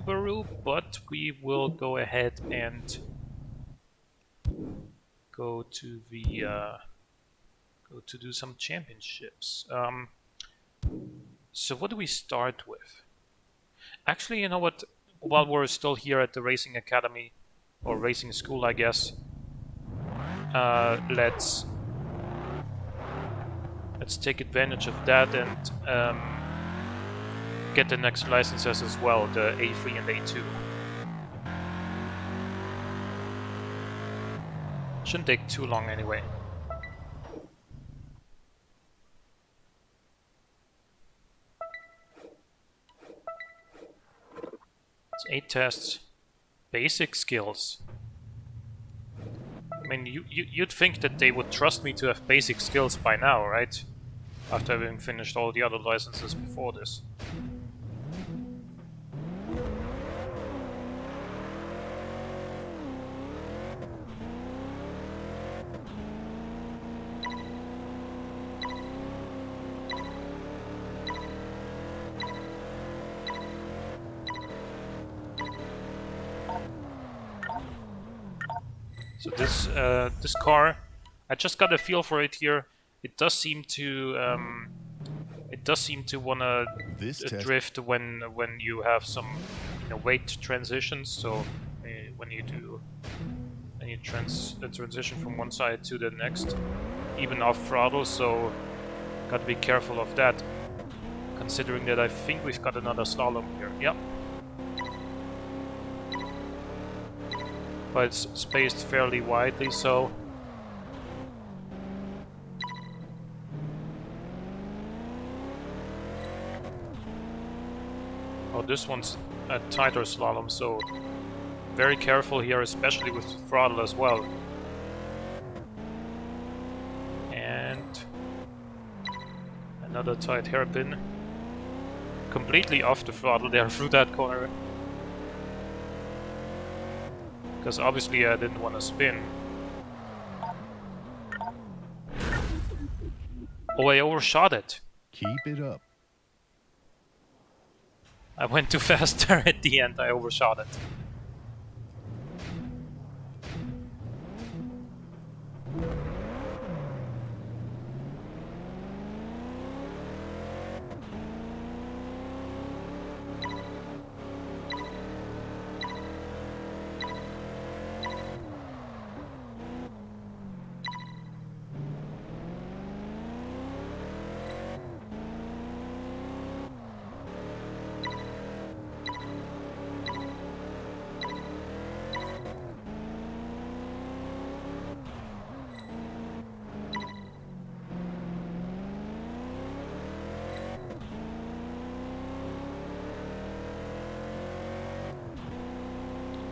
Subaru, but we will go ahead and go to the go to do some championships. So what do we start with? Actually, you know what? While we're still here at the racing academy or racing school, I guess, let's take advantage of that and get the next licenses as well, the A3 and A2. Shouldn't take too long anyway. It's 8 tests. Basic skills. I mean, you'd think that they would trust me to have basic skills by now, right? After having finished all the other licenses before this. So this car, I just got a feel for it here. It does seem to wanna drift when you have some weight transitions. So when you transition from one side to the next, even off throttle. So gotta be careful of that. Considering that I think we've got another slalom here. Yep. But it's spaced fairly widely, so oh, this one's a tighter slalom, so very careful here, especially with throttle as well. And another tight hairpin. Completely off the throttle there through that corner. Because obviously I didn't want to spin. Oh, I overshot it. Keep it up. I went too fast there at the end, I overshot it.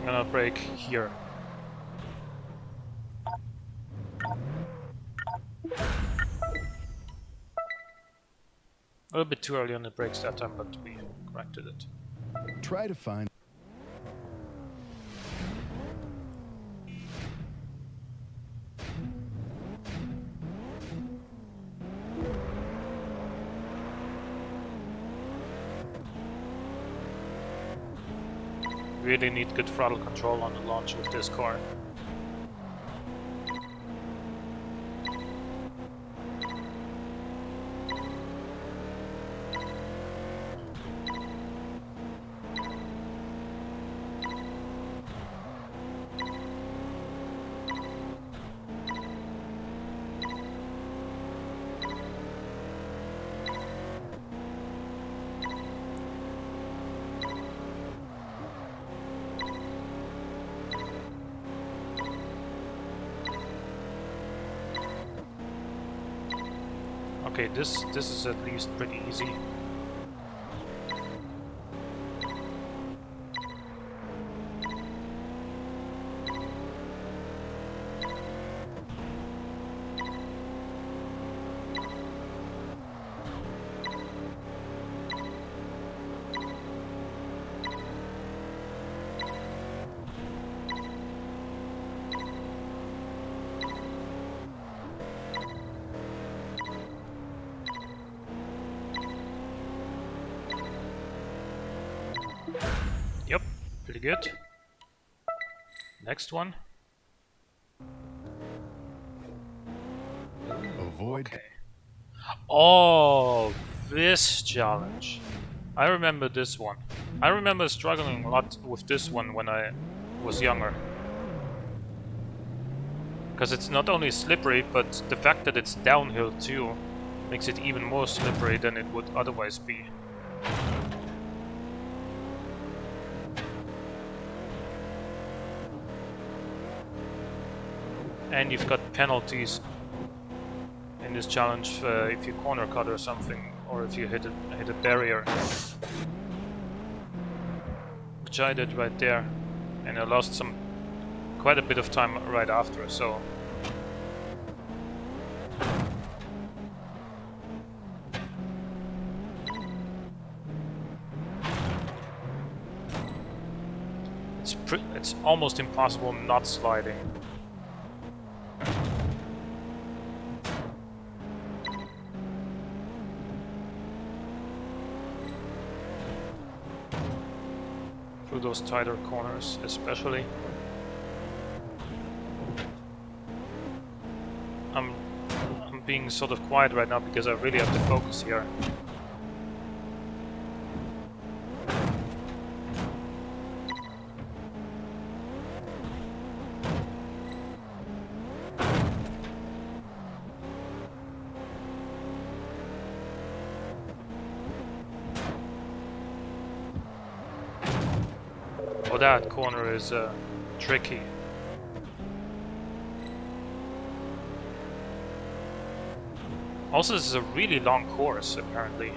I'm gonna brake here. A little bit too early on the brakes that time, but we corrected it. Try to find. Really need good throttle control on the launch with this car. Okay, this is at least pretty easy. Pretty good. Next one. Avoid. Okay. Oh, this challenge. I remember this one. I remember struggling a lot with this one when I was younger. Because it's not only slippery, but the fact that it's downhill too makes it even more slippery than it would otherwise be. And you've got penalties in this challenge if you corner cut or something, or if you hit a barrier. Which I did right there, and I lost quite a bit of time right after, so... It's almost impossible not sliding. Through those tighter corners, especially. I'm being sort of quiet right now because I really have to focus here. Oh, that corner is tricky. Also, this is a really long course, apparently.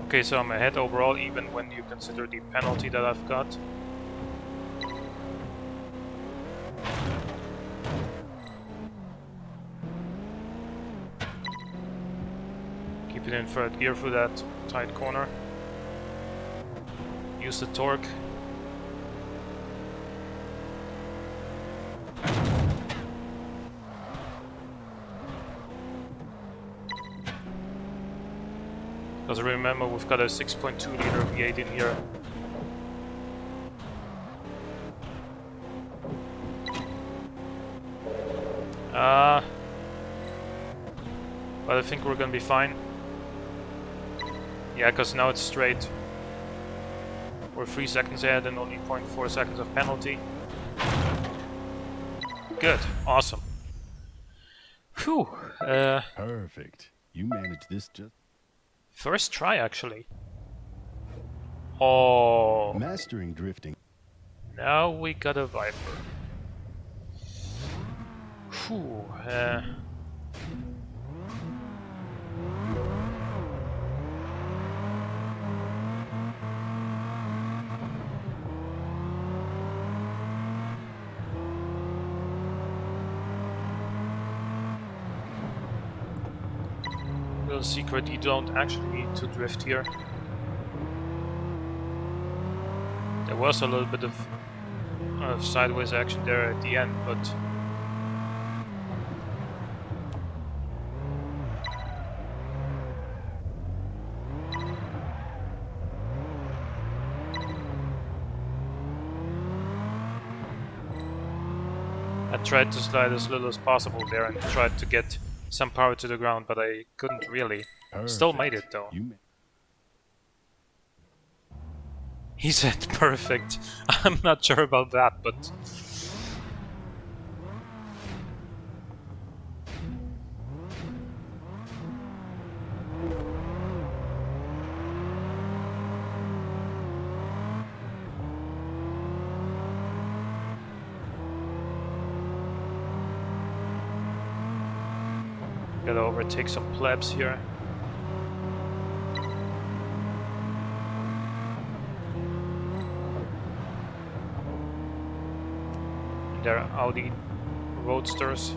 Okay, so I'm ahead overall, even when you consider the penalty that I've got. Keep it in third gear for that tight corner. Use the torque. Because remember, we've got a 6.2 liter V8 in here. But I think we're gonna be fine. Yeah, because now it's straight. We're 3 seconds ahead and only 0.4 seconds of penalty. Good, awesome. Whew. Perfect. You managed this just. First try, actually. Oh. Mastering drifting. Now we got a Viper. Whew. Little secret, you don't actually need to drift here. There was a little bit of sideways action there at the end, but I tried to slide as little as possible there and tried to get some power to the ground, but I couldn't really. Perfect. Still made it though. He said perfect. I'm not sure about that, but... Gotta overtake some plebs here. They're Audi Roadsters.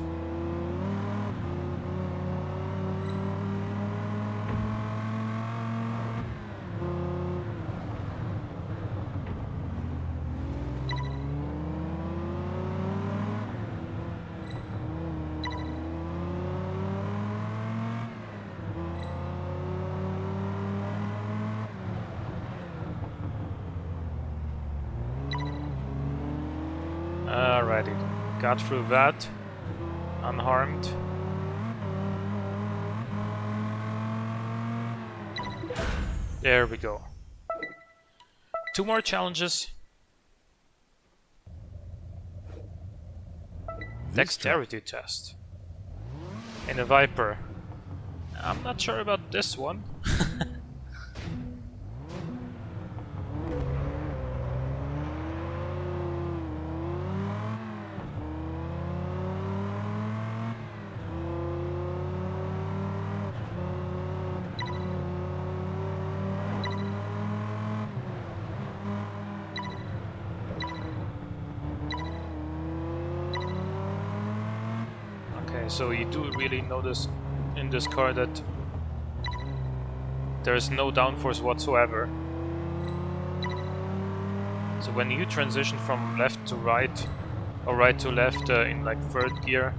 Alrighty, got through that unharmed. There we go. 2 more challenges. Dexterity test. In a Viper. I'm not sure about this one. Okay, so you do really notice in this car that there is no downforce whatsoever. So when you transition from left to right or right to left in like 3rd gear,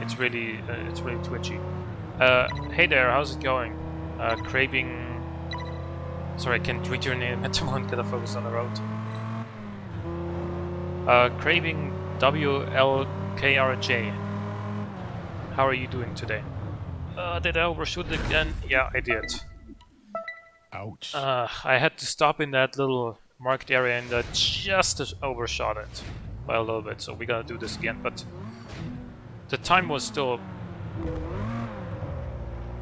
it's really twitchy. Hey there, how's it going? Craving. Sorry, I can't read your name at the moment. Gotta focus on the road. Craving WLKRJ. How are you doing today? Did I overshoot again? Yeah, I did. Ouch. I had to stop in that little marked area and just overshot it by a little bit, so we gotta do this again, but the time was still...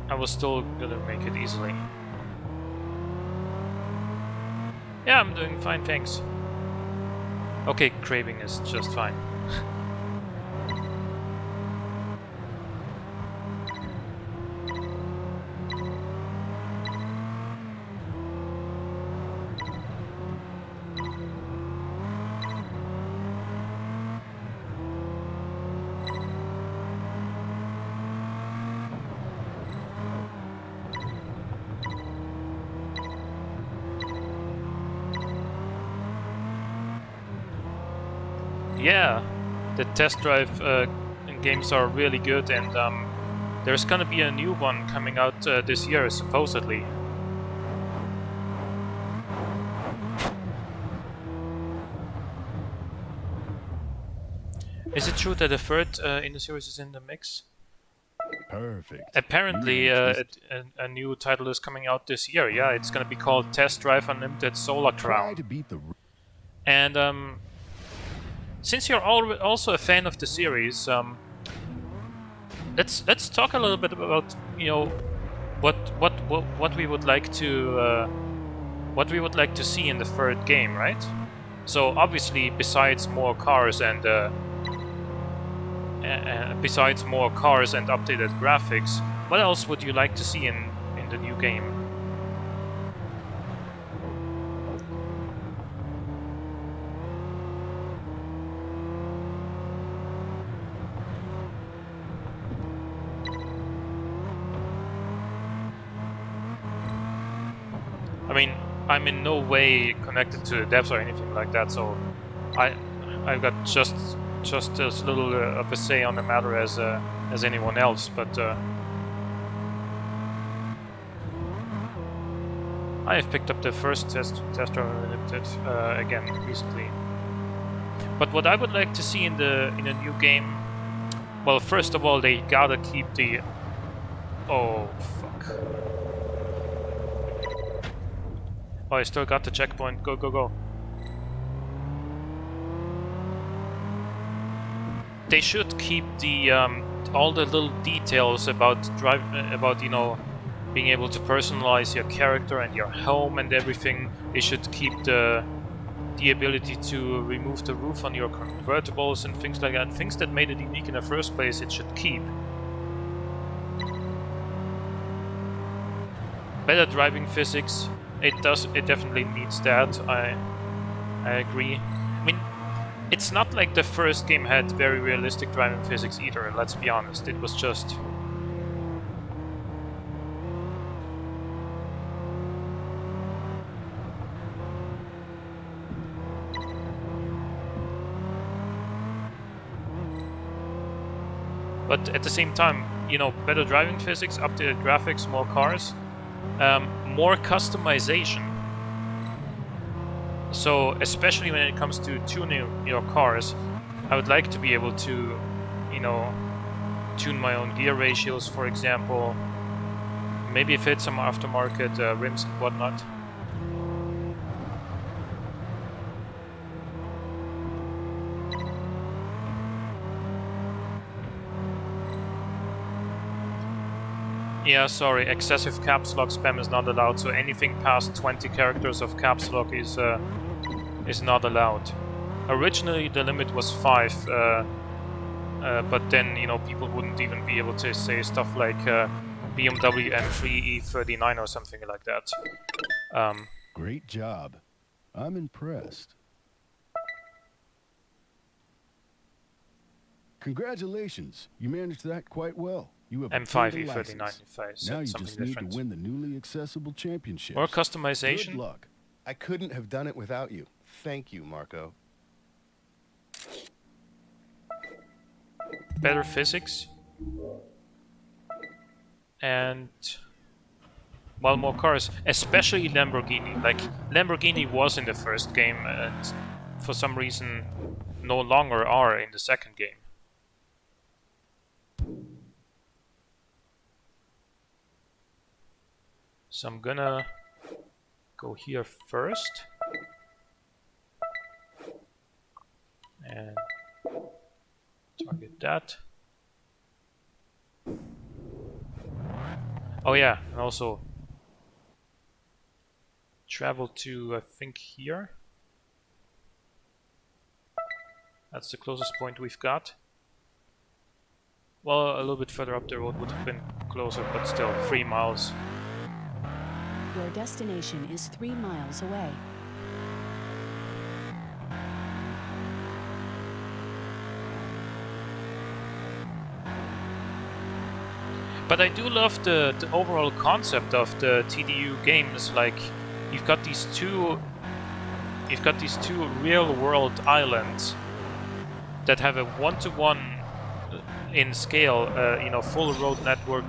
I was still gonna make it easily. Yeah, I'm doing fine, thanks. Okay, craving is just fine. Yeah, the test drive games are really good, and there's gonna be a new one coming out this year, supposedly. Is it true that a 3rd in the series is in the mix? Perfect. Apparently, a new title is coming out this year. Yeah, it's gonna be called Test Drive Unlimited Solar Try Crown. to beat the... And since you're also a fan of the series, let's talk a little bit about, you know, what we would like to see in the 3rd game, right? So obviously, besides more cars and updated graphics, what else would you like to see in the new game? I mean, I'm in no way connected to the devs or anything like that, so I've got just as little of a say on the matter as anyone else. But I have picked up the first test drive Unlimited again recently. But what I would like to see in a new game, well, first of all, they gotta keep the... Oh fuck. Oh, I still got the checkpoint. Go, go, go. They should keep the all the little details about you know, being able to personalize your character and your home and everything. They should keep the ability to remove the roof on your convertibles and things like that. Things that made it unique in the first place, it should keep. Better driving physics. It definitely needs that. I agree. I mean, it's not like the first game had very realistic driving physics either, let's be honest. It was just... But at the same time, you know, better driving physics, updated graphics, more cars. more customization. So, especially when it comes to tuning your cars, I would like to be able to, you know, tune my own gear ratios, for example. Maybe fit some aftermarket rims and whatnot. Yeah, sorry, excessive caps lock spam is not allowed, so anything past 20 characters of caps lock is not allowed. Originally the limit was 5, but then, you know, people wouldn't even be able to say stuff like BMW M3 E39 or something like that. Great job. I'm impressed. Congratulations. You managed that quite well. You have M5 obtained a E39 license. if I Now said you something just need different. to win the newly accessible championships. More customization? Good luck. I couldn't have done it without you. Thank you, Marco. Better physics. And, well, more cars. Especially Lamborghini. Like, Lamborghini was in the first game and for some reason no longer are in the second game. So I'm gonna go here first. And target that. Oh yeah, and also travel to, I think, here. That's the closest point we've got. Well, a little bit further up the road would have been closer, but still 3 miles. Your destination is 3 miles away. But I do love the overall concept of the TDU games. Like, you've got these two real-world islands that have a one-to-one in scale, you know, full road network,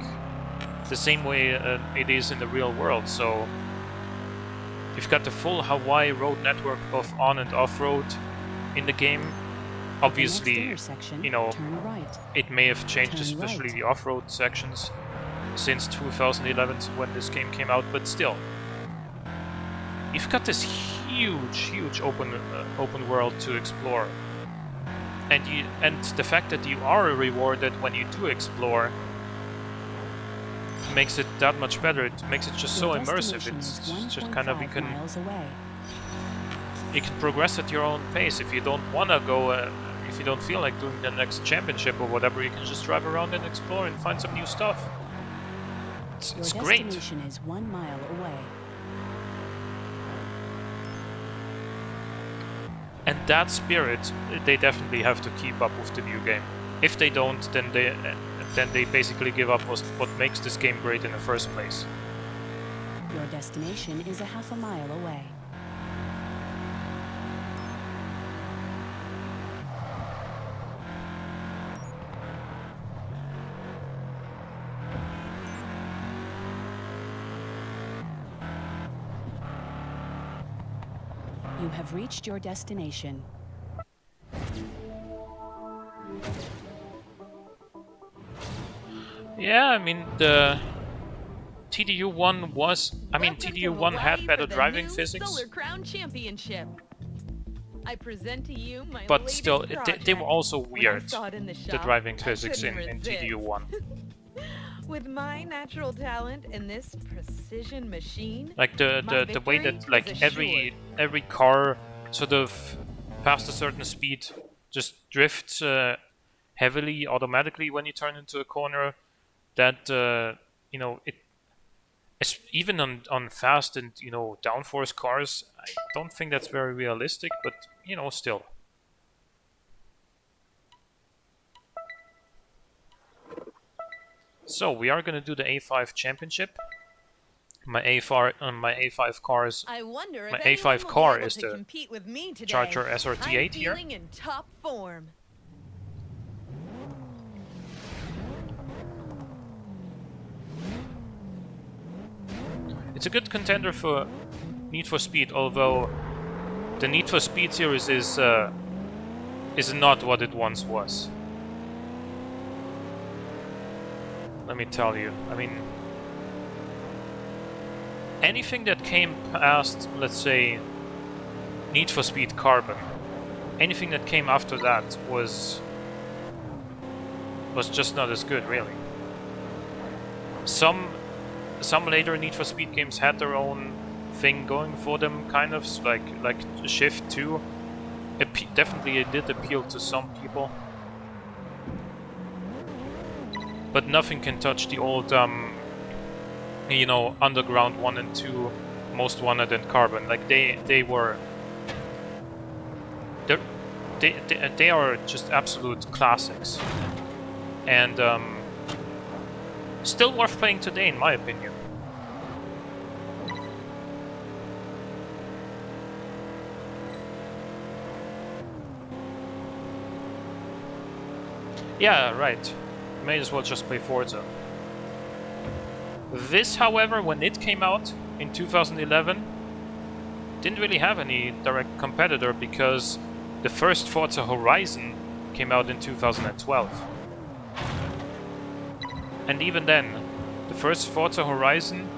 the same way it is in the real world. So you've got the full Hawaii road network of on and off-road in the game. Obviously, you know, it may have changed, especially the off-road sections, since 2011 when this game came out, but still, you've got this huge open world to explore, and the fact that you are rewarded when you do explore makes it that much better. It makes it just so immersive. It's just kind of, you can progress at your own pace. If you don't want to go, if you don't feel like doing the next championship or whatever, you can just drive around and explore and find some new stuff. It's great. Your destination is 1 mile away. And that spirit, they definitely have to keep up with the new game. If they don't, then they basically give up what makes this game great in the first place. Your destination is a half a mile away. You have reached your destination. Yeah, I mean, the TDU 1 was... I mean, TDU 1 had better driving physics. Solar Crown Championship. I present to you my but still, they were also weird, the driving physics in TDU 1. With my natural talent and this precision machine, like the way that like every car sort of past a certain speed just drifts heavily automatically when you turn into a corner. That you know, even on fast and, you know, downforce cars, I don't think that's very realistic, but, you know, still. So we are gonna do the A5 championship. My A5 cars. I wonder if my A5 car is the compete with me today. Charger SRT8 I'm here. feeling in top form. it's a good contender for Need for Speed, although the Need for Speed series is not what it once was. Let me tell you. I mean, anything that came past, let's say, Need for Speed Carbon, anything that came after that was just not as good, really. Some later Need for Speed games had their own thing going for them, kind of, like Shift 2. Definitely it did appeal to some people. But nothing can touch the old, you know, Underground 1 and 2, Most Wanted and Carbon. Like, they are just absolute classics. And, still worth playing today, in my opinion. Yeah, right. May as well just play Forza. This, however, when it came out in 2011, didn't really have any direct competitor because the first Forza Horizon came out in 2012. And even then, the first Forza Horizon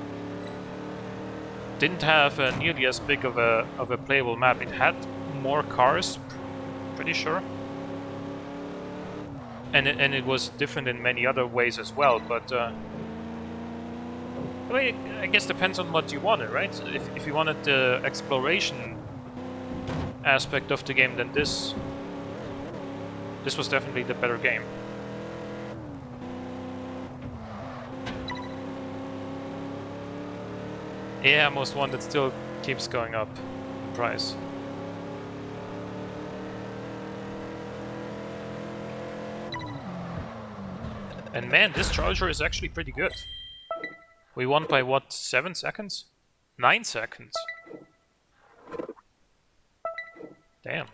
didn't have nearly as big of a playable map. It had more cars, pretty sure. And it was different in many other ways as well, but I mean, I guess depends on what you wanted, right? If you wanted the exploration aspect of the game, then this was definitely the better game. Yeah, Most Wanted still keeps going up in price. And man, this Charger is actually pretty good. We won by what, 7 seconds? 9 seconds. Damn.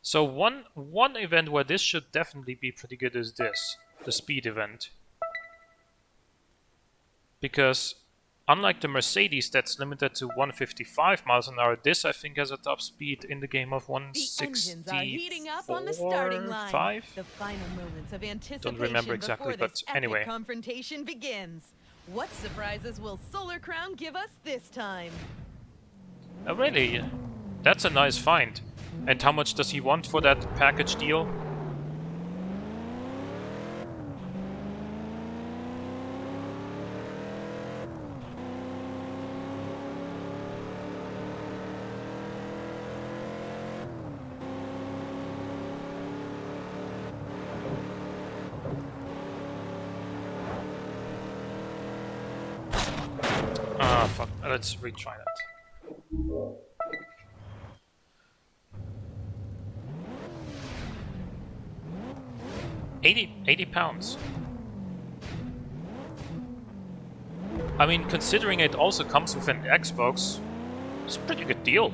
So one event where this should definitely be pretty good is this, the speed event. Because unlike the Mercedes that's limited to 155 miles an hour, this I think has a top speed in the game of 164. The engines are heating up on the starting line. 5? The final moments of anticipation Don't remember exactly, before this but anyway. epic confrontation begins. What surprises will Solar Crown give us this time? Oh, really? That's a nice find. And how much does he want for that package deal? Ah, fuck. Let's retry that. £80. I mean, considering it also comes with an Xbox, it's a pretty good deal.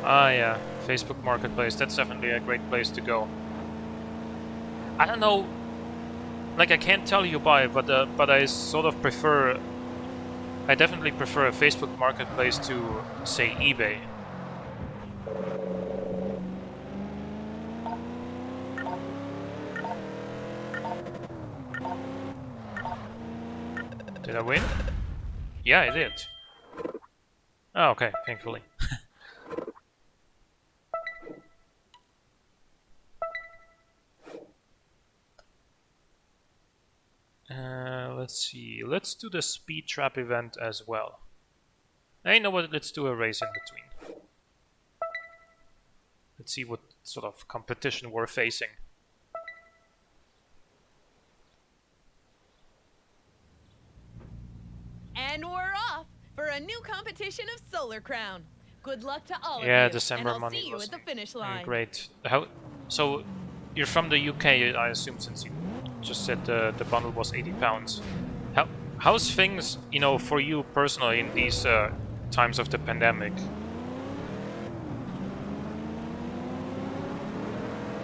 Ah, yeah, Facebook Marketplace. That's definitely a great place to go. I don't know, like I can't tell you why, but I sort of prefer. I definitely prefer a Facebook Marketplace to, say, eBay. Did I win? Yeah, I did. Oh, okay, thankfully. Let's see. Let's do the speed trap event as well. You know what? Let's do a race in between. Let's see what sort of competition we're facing. And we're off for a new competition of Solar Crown. Good luck to all Yeah, of you, December and I'll money see you was at the finish line. great. How? So you're from the UK, I assume, since you just said the bundle was £80. How's things, you know, for you personally in these times of the pandemic?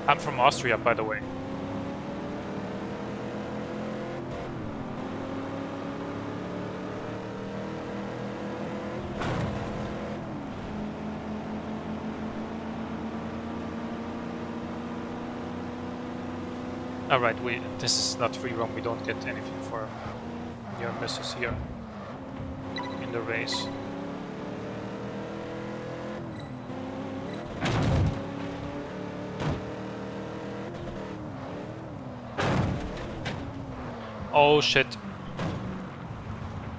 I'm from Austria, by the way. Alright, this is not free roam, we don't get anything for near misses here in the race. Oh shit.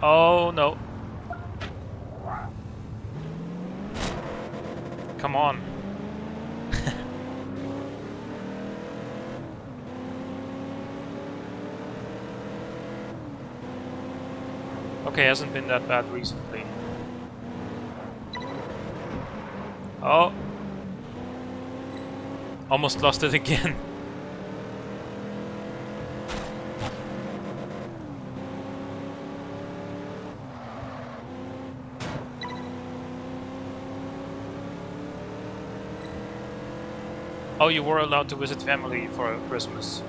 Oh no. Come on. Okay, hasn't been that bad recently. Oh. Almost lost it again. Oh, you were allowed to visit family for Christmas.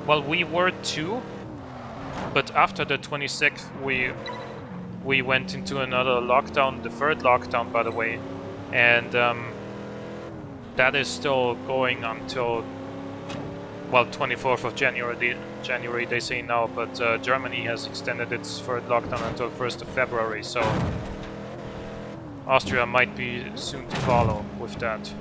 Well, we were too, but after the 26th we went into another lockdown, the third lockdown, by the way, and that is still going until, well, 24th of January they say now, but Germany has extended its third lockdown until 1st of February, so Austria might be soon to follow with that.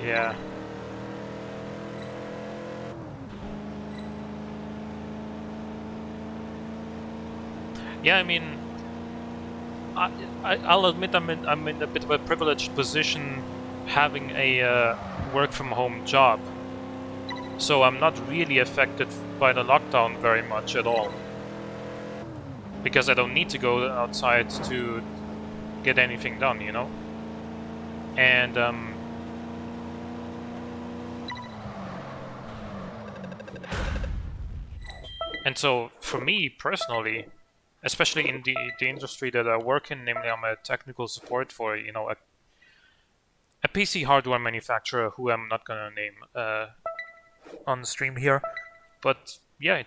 Yeah. Yeah, I mean, I'll admit I'm in a bit of a privileged position having a work from home job, so I'm not really affected by the lockdown very much at all, because I don't need to go outside to get anything done, you know? And so for me personally, especially in the industry that I work in, namely I'm a technical support for, you know, a PC hardware manufacturer who I'm not gonna name on the stream here, but yeah,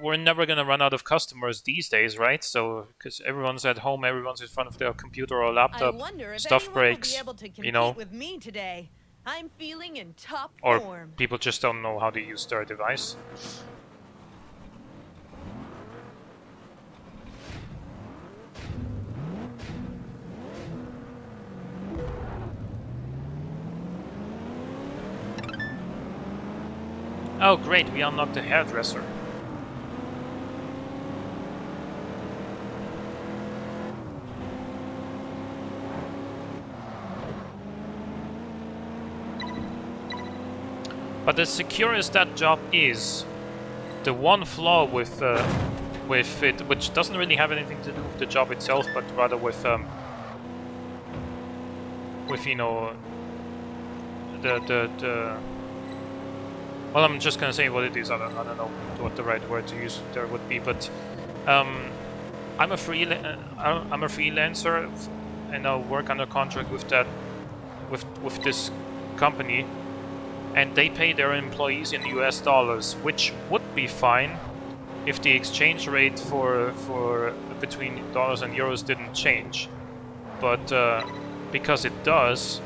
we're never gonna run out of customers these days, right? So because everyone's at home, everyone's in front of their computer or laptop, I wonder if stuff anyone breaks, will be able to compete you know, with me today. I'm feeling in top or form. people just don't know how to use their device. Oh great, we unlocked the hairdresser. But as secure as that job is, the one flaw with it, which doesn't really have anything to do with the job itself, but rather with you know, the well, I'm just gonna say what it is. I don't know what the right word to use there would be, but I'm a freelancer, and I work under contract with with this company, and they pay their employees in US dollars, which would be fine if the exchange rate for between dollars and euros didn't change, but because it does,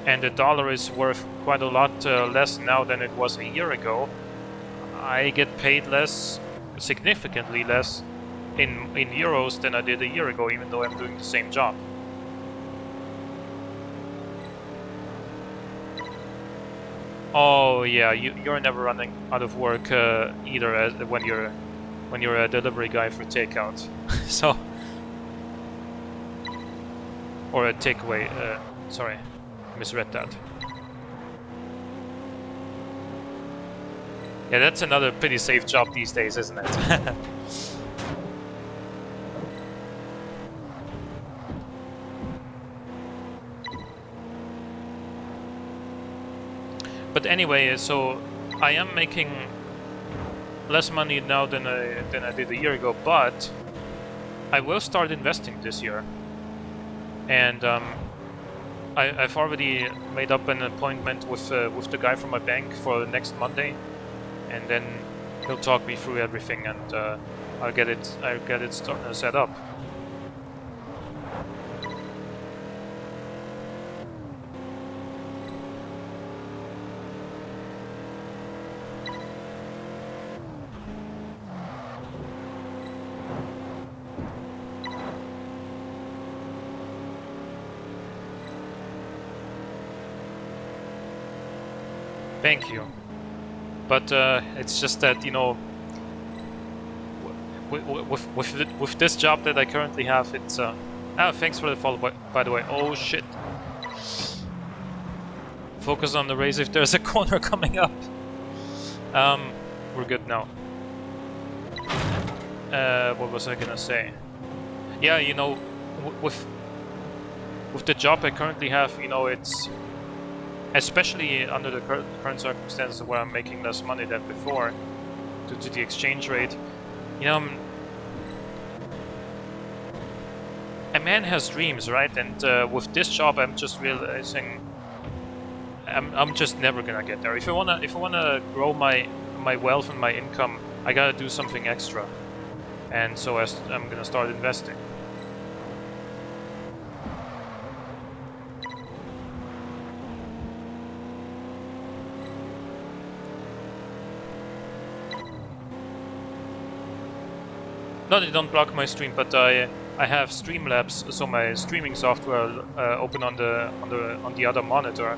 and the dollar is worth quite a lot less now than it was a year ago, I get paid less, significantly less, in euros than I did a year ago, even though I'm doing the same job. Oh yeah, you're never running out of work either when you're a delivery guy for takeout. So, or a takeaway. Sorry, misread that. Yeah, that's another pretty safe job these days, isn't it? But anyway, so I am making less money now than I did a year ago, but I will start investing this year, and I've already made up an appointment with the guy from my bank for next Monday, and then he'll talk me through everything, and I'll get it set up. Thank you. But it's just that, you know, with this job that I currently have, it's thanks for the follow, by the way. Oh shit. Focus on the race if there's a corner coming up. We're good now. What was I gonna say? Yeah, you know, with the job I currently have, you know, it's especially under the current circumstances where I'm making less money than before due to the exchange rate. You know, a man has dreams, right? And with this job, I'm just realizing I'm just never gonna get there. If I wanna grow my wealth and my income, I gotta do something extra, and so I'm gonna start investing. No, they don't block my stream, but I have Streamlabs, so my streaming software open on the other monitor,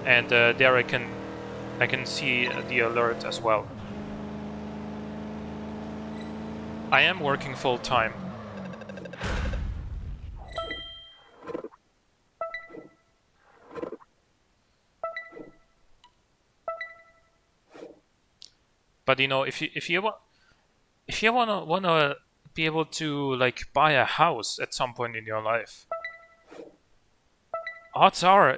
and there I can see the alert as well. I am working full time. But you know, if you wanna be able to like buy a house at some point in your life, odds are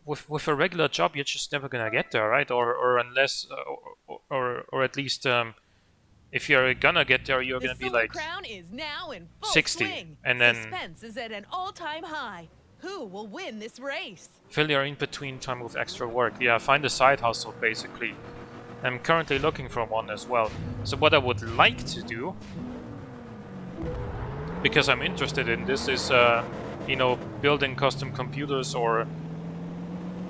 with a regular job you're just never gonna get there, right? Or unless or at least if you're gonna get there, you're gonna be like Crown is now in full 60, swing. and then Suspense is at an all-time high. Who will win this race? fill your in-between time with extra work. Yeah, find a side hustle basically. I'm currently looking for one as well. So what I would like to do, because I'm interested in this, is you know, building custom computers or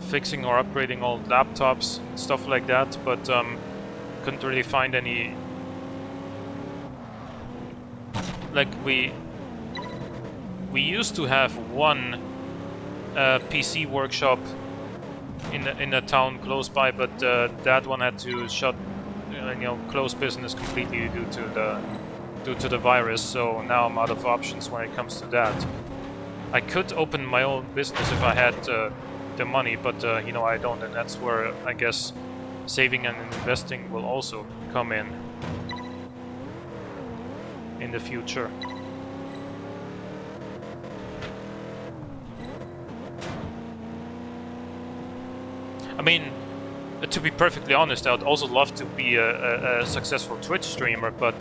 fixing or upgrading old laptops and stuff like that, but couldn't really find any. Like we used to have one PC workshop in a town close by, but that one had to shut, you know, close business completely due to the virus. So now I'm out of options when it comes to that. I could open my own business if I had the money, but you know, I don't, and that's where I guess saving and investing will also come in the future. I mean, to be perfectly honest, I would also love to be a successful Twitch streamer, but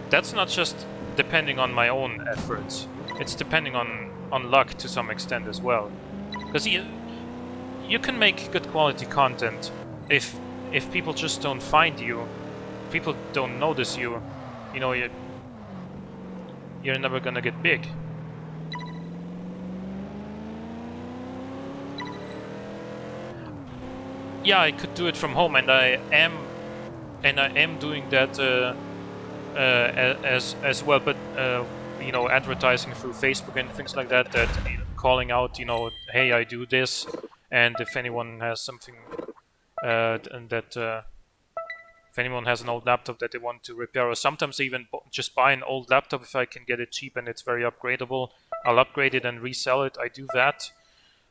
that's not just depending on my own efforts. It's depending on luck to some extent as well. Because you can make good quality content if people just don't find you, people don't notice you, you know, you're never gonna get big. Yeah, I could do it from home, and I am and I am doing that as well, but you know, advertising through Facebook and things like that, calling out, you know, hey, I do this, and if anyone has something and that if anyone has an old laptop that they want to repair, or sometimes even just buy an old laptop if I can get it cheap and it's very upgradable, I'll upgrade it and resell it. I do that,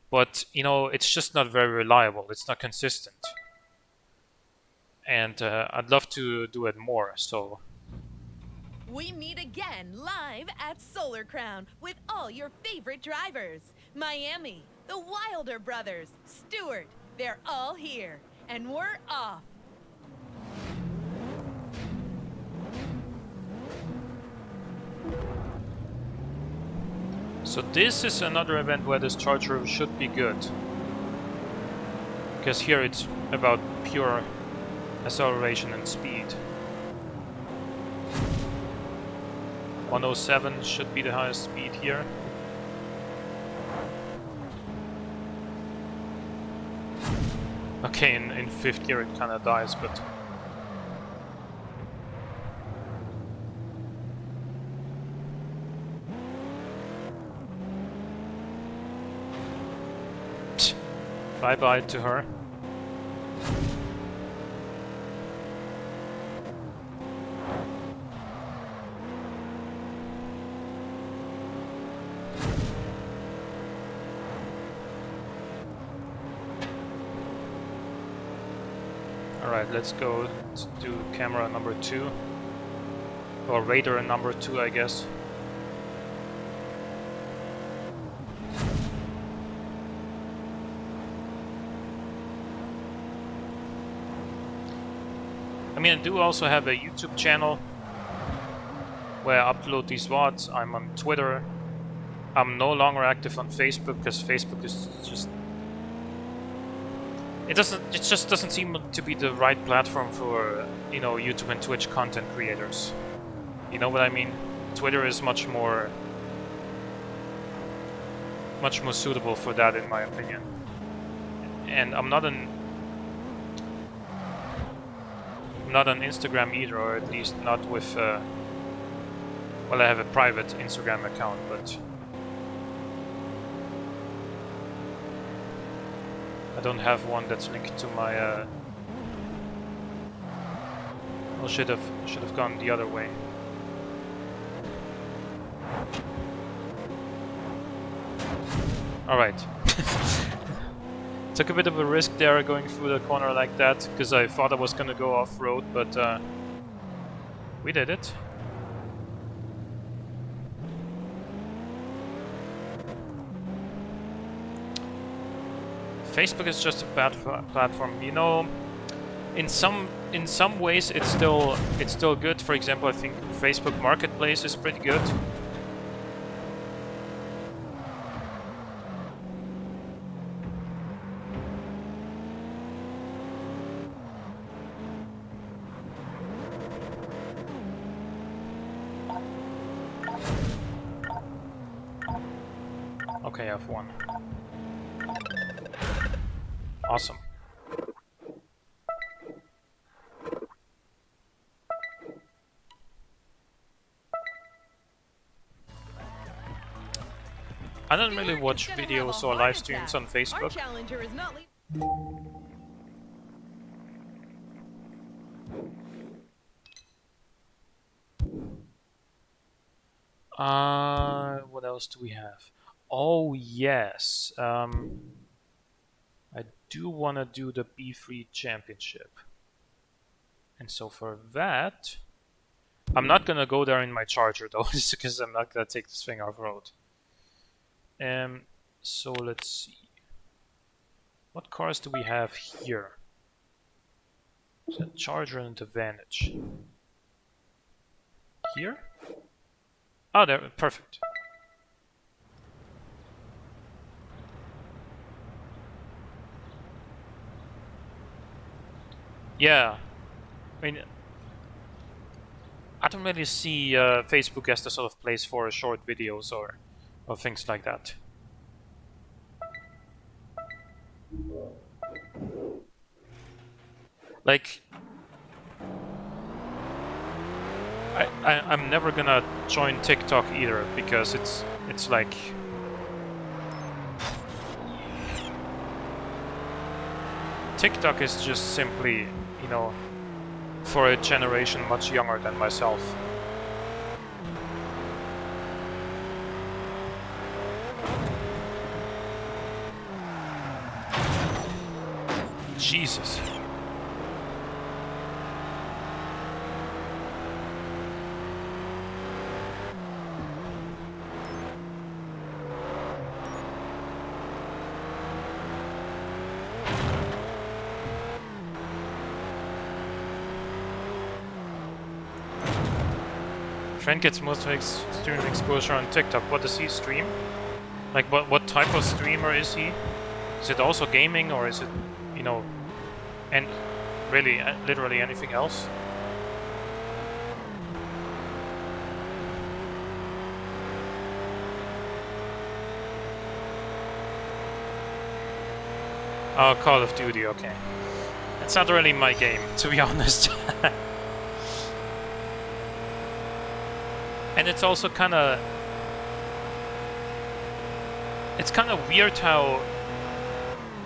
but you know, it's just not very reliable. It's not consistent, and I'd love to do it more. So We meet again live at Solar Crown with all your favorite drivers. Miami, the Wilder brothers, Stewart, they're all here. And we're off. So this is another event where this charger should be good. Because here it's about pure acceleration and speed. 107 should be the highest speed here. Okay, in fifth gear it kinda dies, but... Bye-bye to her. Alright, let's go to camera number 2. Or radar number 2, I guess. I mean, I do also have a YouTube channel where I upload these VODs. I'm on Twitter. I'm no longer active on Facebook because Facebook is just... It just doesn't seem to be the right platform for, you know, YouTube and Twitch content creators. You know what I mean? Twitter is much more suitable for that, in my opinion. And I'm not on Instagram either, or at least not with well, I have a private Instagram account, but I don't have one that's linked to my well, should have gone the other way. Alright. Took a bit of a risk there going through the corner like that, because I thought I was gonna go off-road, but we did it. Facebook is just a bad platform, you know. In some ways, it's still good. For example, I think Facebook Marketplace is pretty good. Okay, I've won. Awesome. I don't really watch videos or live streams on Facebook. Our challenger is not What else do we have? Oh yes, I do want to do the B3 championship, and so for that, I'm not gonna go there in my Charger though, just because I'm not gonna take this thing off road. So let's see, what cars do we have here? There's a Charger and a Vantage. Here? Oh, there, perfect. Yeah, I mean, I don't really see Facebook as the sort of place for short videos or things like that. Like, I'm never gonna join TikTok either, because it's like... TikTok is just simply, you know, for a generation much younger than myself. Jesus. Trent gets most of his student exposure on TikTok. What does he stream? Like, what type of streamer is he? Is it also gaming, or is it, you know, and really, literally anything else? Oh, Call of Duty, okay. It's not really my game, to be honest. And it's also kind of... It's kind of weird how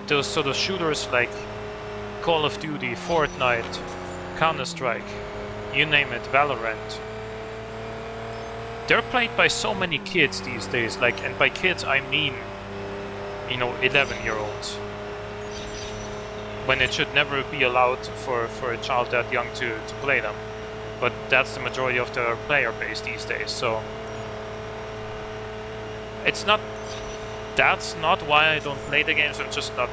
those sort of shooters like Call of Duty, Fortnite, Counter-Strike, you name it, Valorant, they're played by so many kids these days, like, and by kids I mean, you know, 11-year-olds. When it should never be allowed for a child that young to play them. But that's the majority of the player base these days, so... It's not... That's not why I don't play the games, I'm just not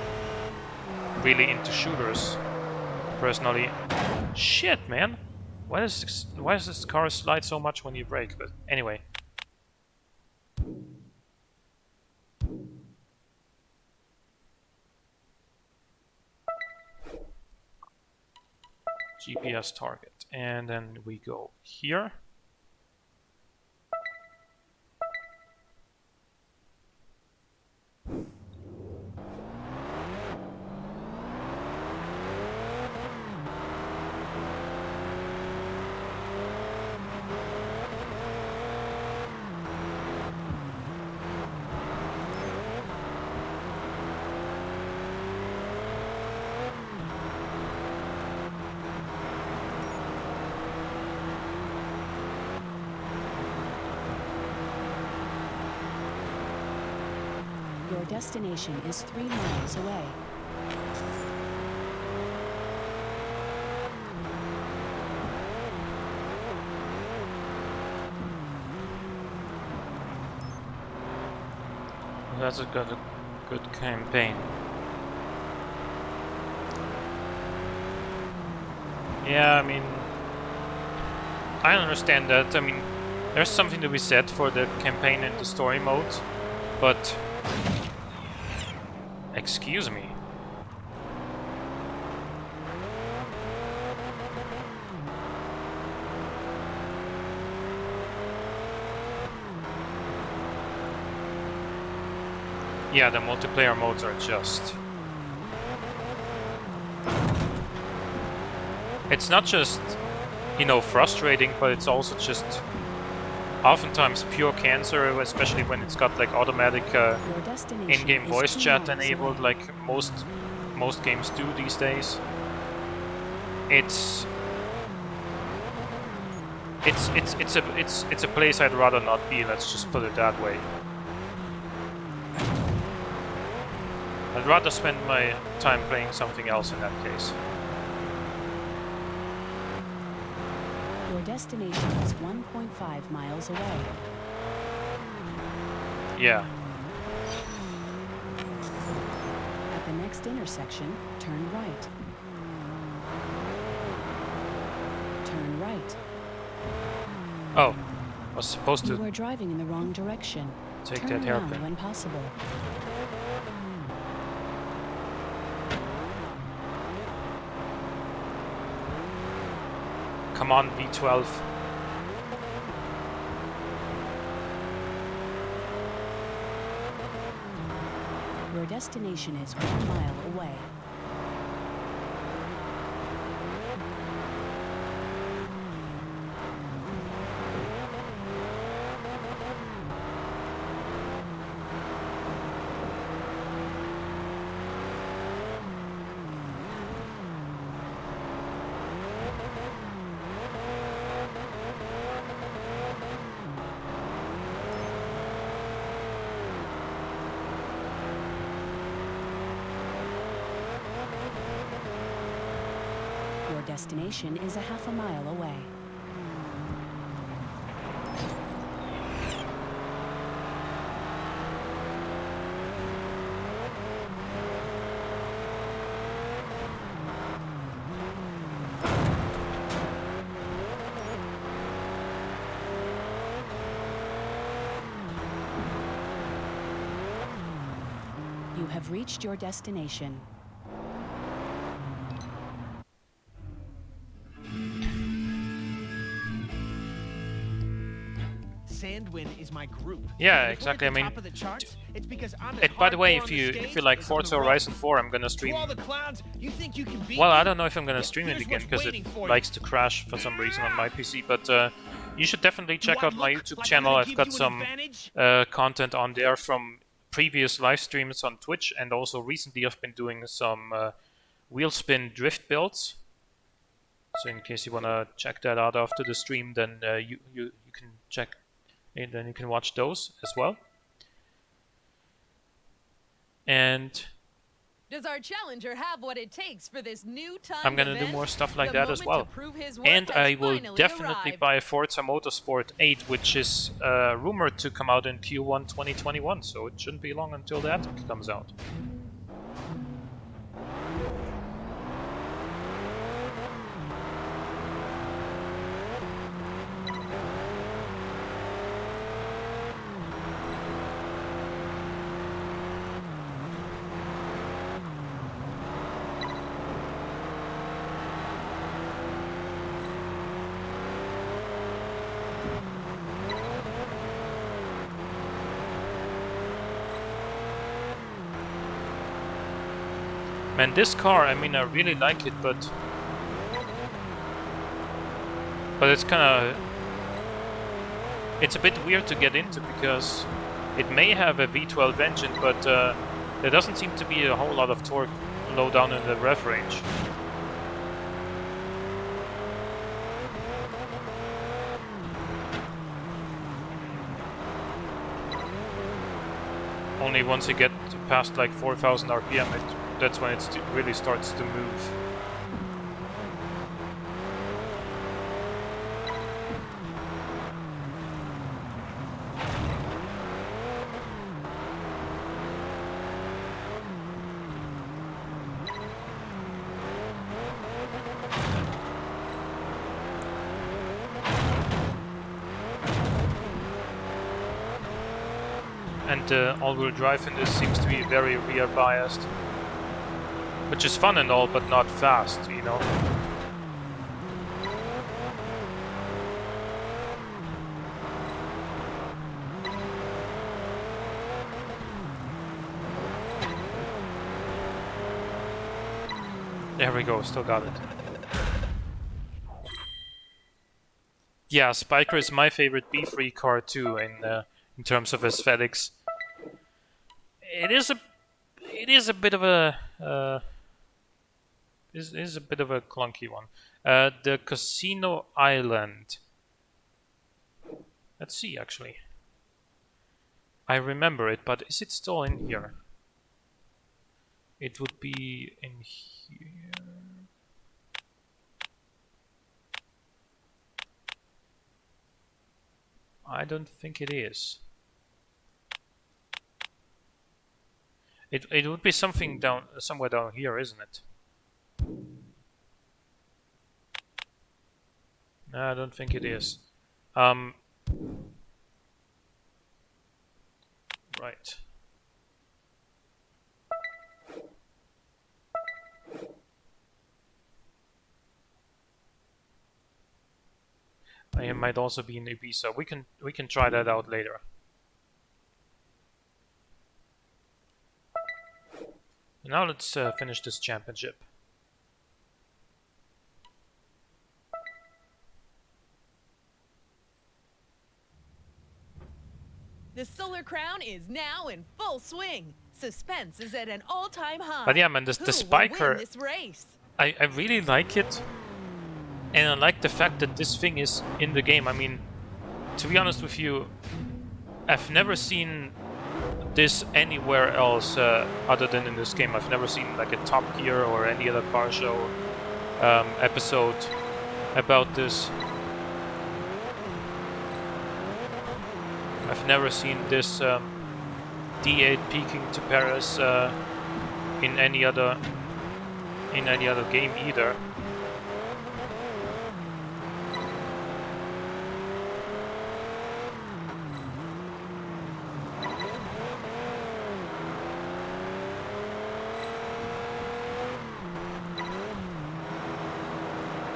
really into shooters, personally. Shit, man! Why does this car slide so much when you brake? But anyway. GPS target, and then we go here. Your destination is 3 miles away. That's a good campaign. Yeah, I mean, I understand that. I mean, there's something to be said for the campaign and the story mode, but excuse me. Yeah, the multiplayer modes are just... It's not just, you know, frustrating, but it's also just oftentimes pure cancer, especially when it's got like automatic in-game voice chat enabled, like most games do these days. It's a place I'd rather not be. Let's just put it that way. I'd rather spend my time playing something else in that case. Your destination is 1.5 miles away. Yeah. At the next intersection, turn right. Turn right. Oh, I was supposed You to are driving in the wrong direction. take Turn that around hairpin. when possible. Come on, V12. Your destination is 1 mile away. Your destination is a half a mile away. You have reached your destination. Sandwin is my group. Yeah, And if we're at exactly. I the mean, top of the charts, it's because I'm and by the way, hardcore on if skates you like as on the Forza road. Horizon 4, I'm gonna To stream. all the clowns, you think you can beat Well, I me? don't know if I'm gonna Well, stream it here's again what's because it waiting for you. likes to crash for some reason on my PC. But you should definitely check I out my look YouTube like I'm channel. gonna I've give got you an some advantage? content on there from previous live streams on Twitch, and also recently I've been doing some wheel spin drift builds. So in case you wanna check that out after the stream, then you can check, and then you can watch those as well. And Does our challenger have what it takes for this new time I'm gonna event? do more stuff like The that as moment well. to prove his worth And has I will finally definitely arrived. buy a Forza Motorsport 8, which is rumored to come out in Q1 2021, so it shouldn't be long until that comes out. Man, this car, I mean, I really like it, but it's kind of, it's a bit weird to get into because it may have a V12 engine, but there doesn't seem to be a whole lot of torque low down in the rev range. Only once you get past like 4,000 RPM, that's when it really starts to move. And all-wheel drive in this seems to be very rear biased, which is fun and all, but not fast, you know. There we go, still got it. Yeah, Spiker is my favorite B3 car too in terms of aesthetics. It is a bit of a is a bit of a clunky one. The Casino Island. Let's see, actually. I remember it, but is it still in here? It would be in here. I don't think it is. It would be something somewhere down here, isn't it? No, I don't think it is. Right. It might also be in Ibiza. We can try that out later. Now let's finish this championship. The Solar Crown is now in full swing. Suspense is at an all-time high. But yeah, man, the Who will Spiker, win this race? I really like it. And I like the fact that this thing is in the game. I mean, to be honest with you, I've never seen this anywhere else other than in this game. I've never seen like a Top Gear or any other car show episode about this. I've never seen this D8 peaking to Paris in any other game either.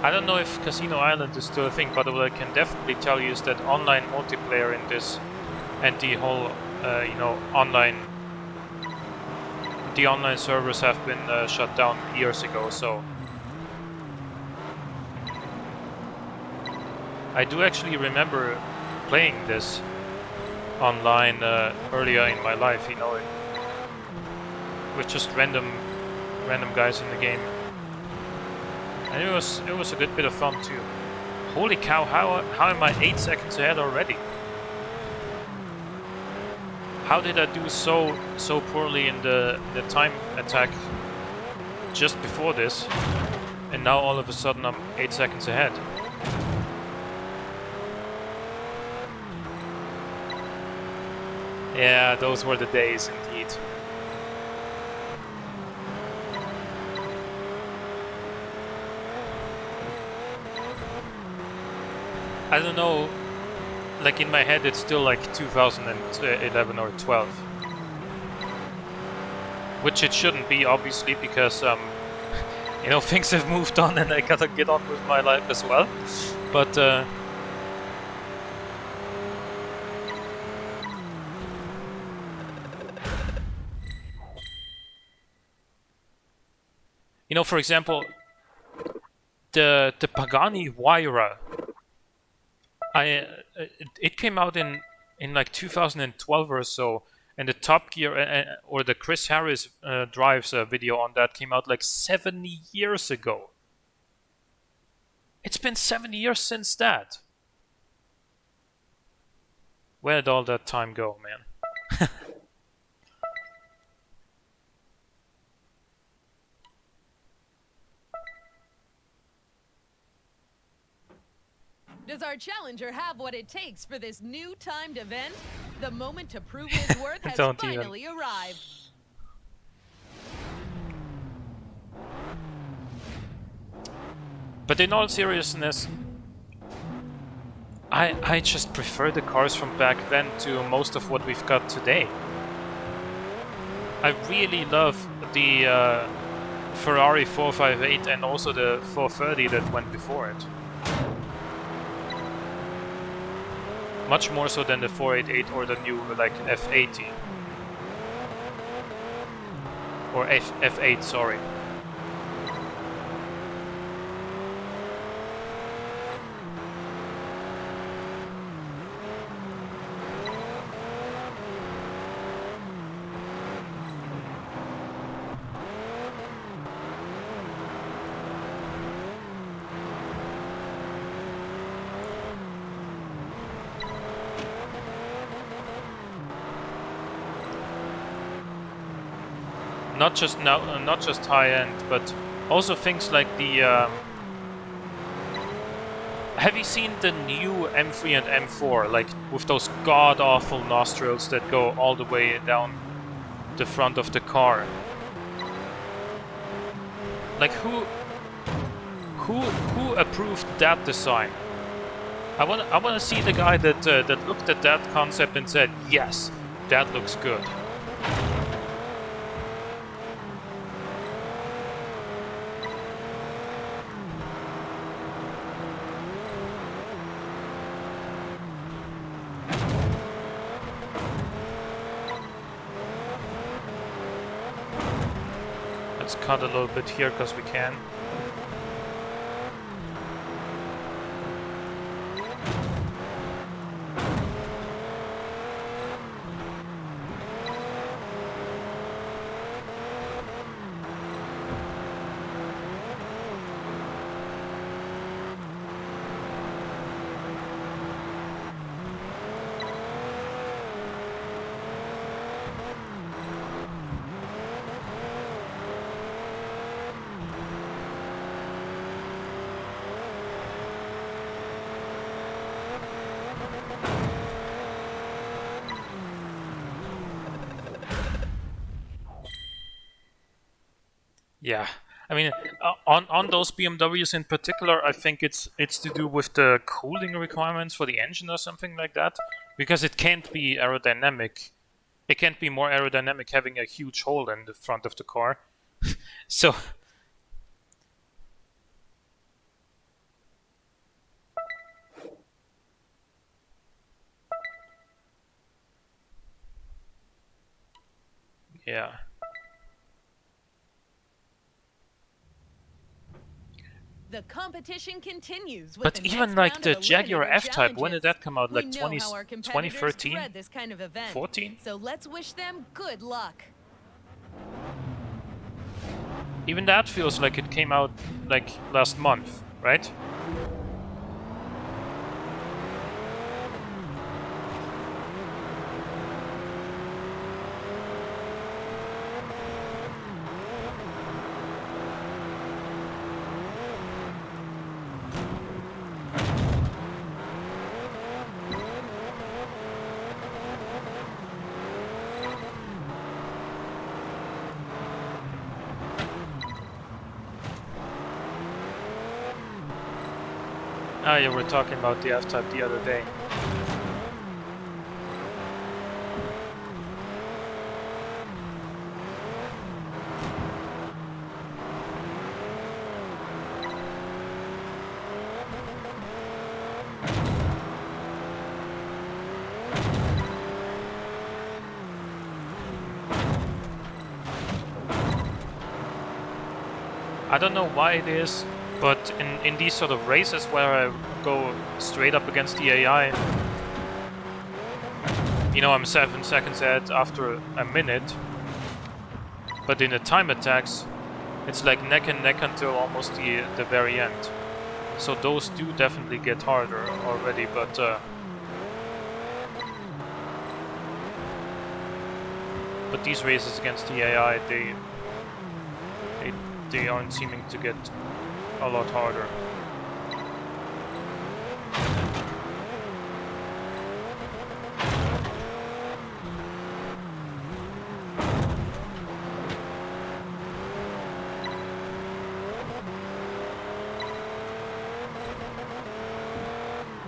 I don't know if Casino Island is still a thing, but what I can definitely tell you is that online multiplayer in this and the whole, you know, the online servers have been shut down years ago, so I do actually remember playing this online earlier in my life, you know, with just random guys in the game. And it was a good bit of fun too. Holy cow, how am I 8 seconds ahead already? How did I do so poorly in the time attack just before this, and now all of a sudden I'm 8 seconds ahead? Yeah, those were the days indeed. I don't know, like in my head it's still like 2011 or 12. Which it shouldn't be, obviously, because, you know, things have moved on and I gotta get on with my life as well. But, you know, for example, the Pagani Huayra, it came out in like 2012 or so, and the Top Gear or the Chris Harris drives video on that came out like 7 years ago. It's been 7 years since that. Where did all that time go, man? Does our challenger have what it takes for this new timed event? The moment to prove his worth has Don't even. finally arrived. But in all seriousness, I just prefer the cars from back then to most of what we've got today. I really love the Ferrari 458 and also the 430 that went before it. Much more so than the 488 or the new like F80 or F8, sorry. Not just high end, but also things like the. Have you seen the new M3 and M4, like with those god awful nostrils that go all the way down the front of the car? Like who approved that design? I wanna see the guy that looked at that concept and said, yes, that looks good. Let's cut a little bit here because we can. Yeah, I mean, on those BMWs in particular, I think it's to do with the cooling requirements for the engine or something like that, because it can't be aerodynamic. It can't be more aerodynamic having a huge hole in the front of the car. So yeah. The competition continues with But the even next like round the of Jaguar Eliminator F-Type, when did challenges. that come out? We Like know how our competitors 2013? dread this kind of event. 14? So let's wish them good luck. Even that feels like it came out like last month, right? Ah, yeah, we're talking about the F-Type the other day. I don't know why it is, but in these sort of races where I go straight up against the AI, you know, I'm 7 seconds ahead after a minute, but in the time attacks, it's like neck and neck until almost the very end. So those do definitely get harder already, but these races against the AI, they aren't seeming to get a lot harder.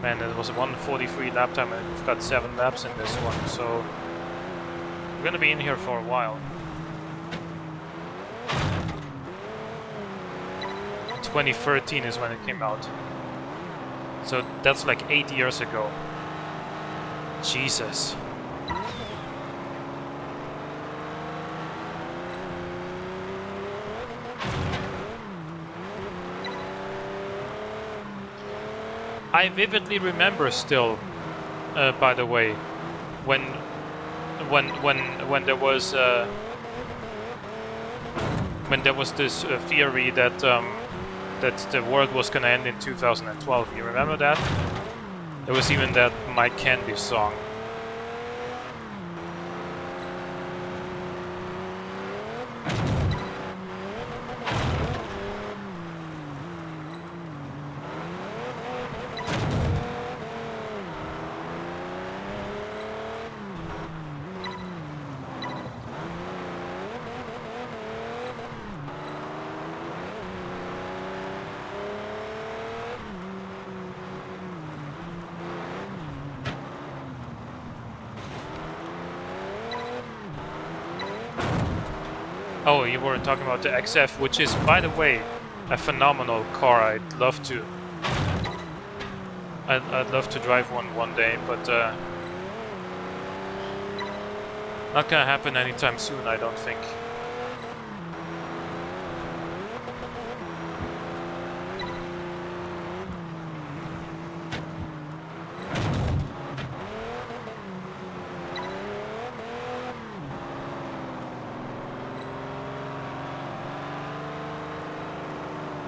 Man, it was a 1:43 lap time and we've got 7 laps in this one, so we're gonna be in here for a while. 2013 is when it came out. So that's like 8 years ago. Jesus. I vividly remember still, by the way, when there was this theory that that the world was gonna end in 2012. You remember that? There was even that Mike Candy song. Oh, you were talking about the XF, which is, by the way, a phenomenal car. I'd love to drive one day, but not gonna happen anytime soon, I don't think.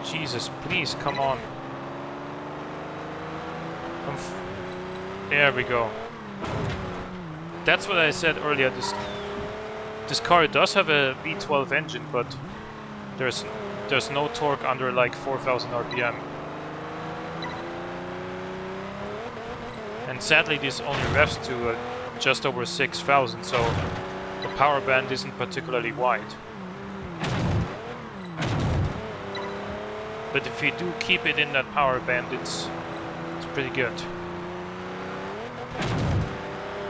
Jesus, please, come on. There we go. That's what I said earlier. This car does have a V12 engine, but there's no torque under like 4,000 RPM. And sadly, this only revs to just over 6,000, so the power band isn't particularly wide. But if you do keep it in that power band, it's pretty good.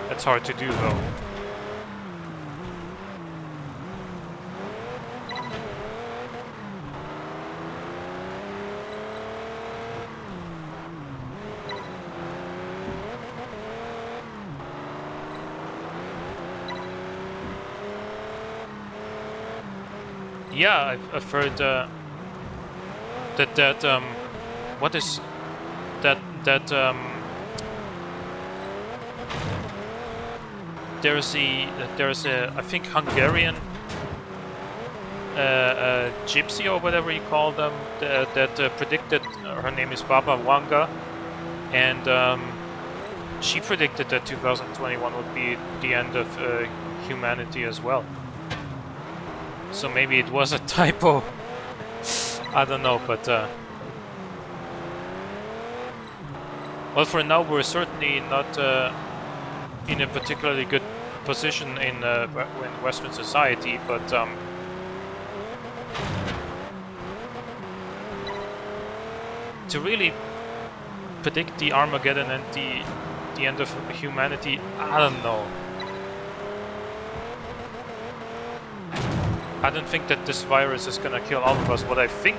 That's hard to do though. Yeah, I've heard that what is that there's a I think Hungarian gypsy or whatever you call them that predicted, her name is Baba Wanga, and she predicted that 2021 would be the end of humanity as well. So maybe it was a typo. I don't know, but well, for now we're certainly not in a particularly good position in Western society, but to really predict the Armageddon and the end of humanity, I don't know. I don't think that this virus is gonna kill all of us. What I think,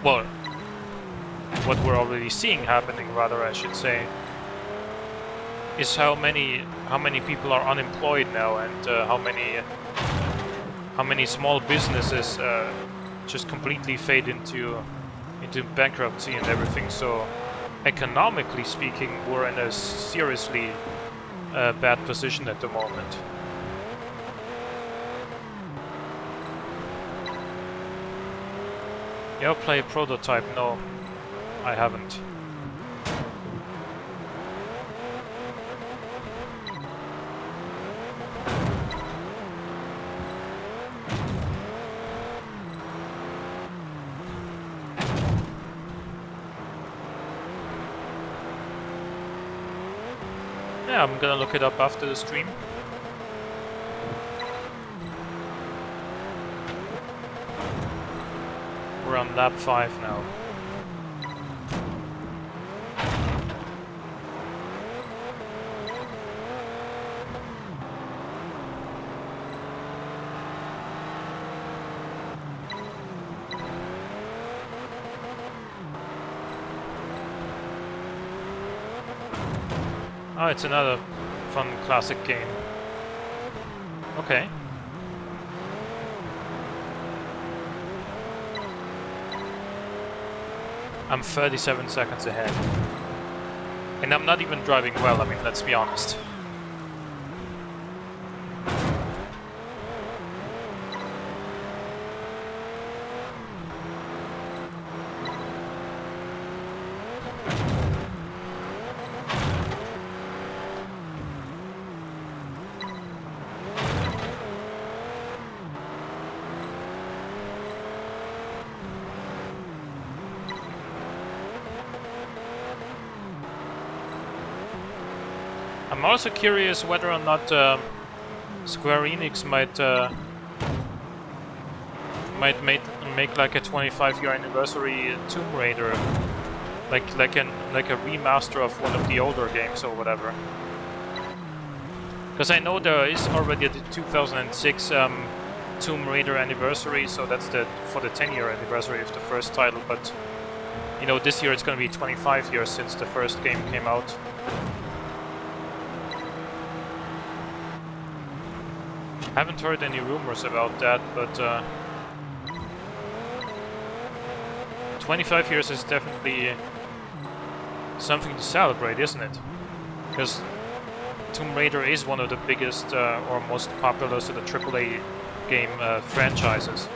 well, what we're already seeing happening, rather, I should say, is how many people are unemployed now, and how many small businesses just completely fade into bankruptcy and everything. So, economically speaking, we're in a seriously bad position at the moment. You ever play Prototype? No, I haven't. Yeah, I'm gonna look it up after the stream. We're on lap 5 now. Oh, it's another fun classic game. Okay. I'm 37 seconds ahead. And I'm not even driving well, I mean, let's be honest. I'm also curious whether or not Square Enix might make like a 25-year anniversary Tomb Raider, like a remaster of one of the older games or whatever. Because I know there is already the 2006 Tomb Raider anniversary, so that's for the 10-year anniversary of the first title. But you know, this year it's going to be 25 years since the first game came out. Haven't heard any rumors about that, but 25 years is definitely something to celebrate, isn't it? Because Tomb Raider is one of the biggest or most popular sort of AAA game franchises.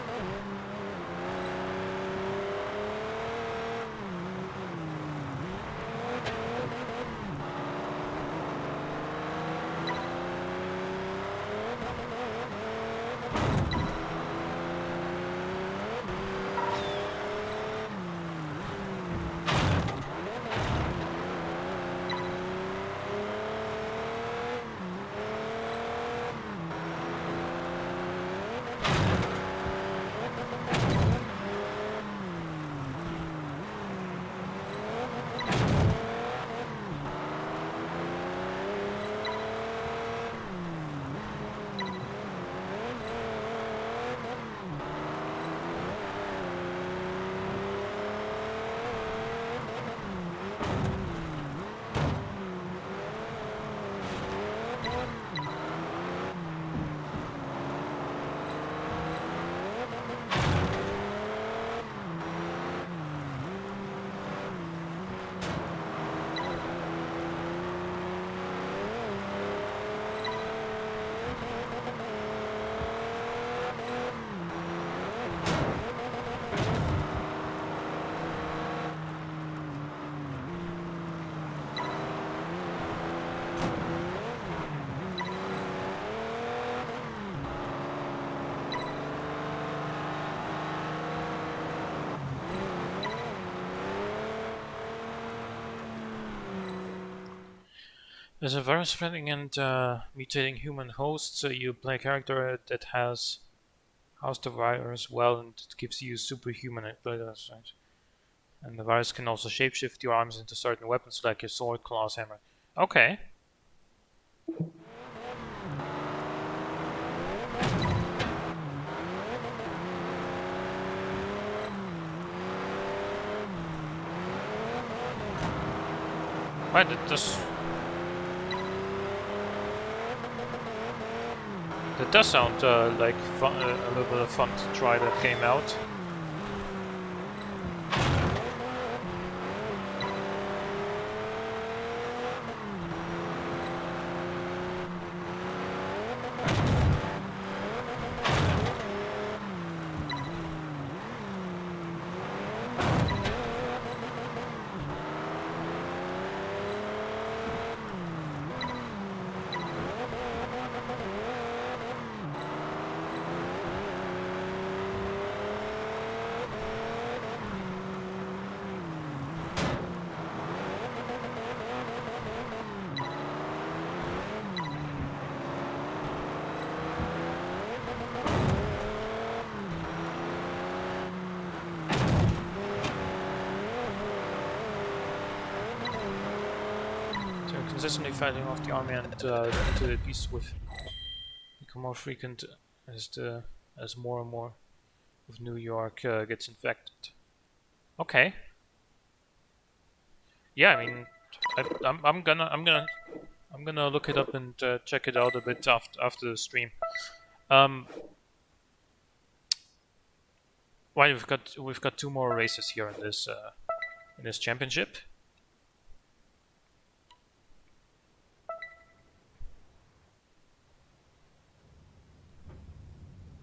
As a virus spreading and mutating human hosts, you play a character that has housed the virus well, and it gives you superhuman abilities. Right? And the virus can also shapeshift your arms into certain weapons, like your sword, claws, hammer. Okay. Right, that does sound like fun, a little bit of fun to try that game out. Consistently fighting off the army and into the beast with become more frequent as more and more of New York gets infected. Okay. Yeah, I mean, I'm gonna look it up and check it out a bit after the stream. Well, we've got 2 more races here in this championship.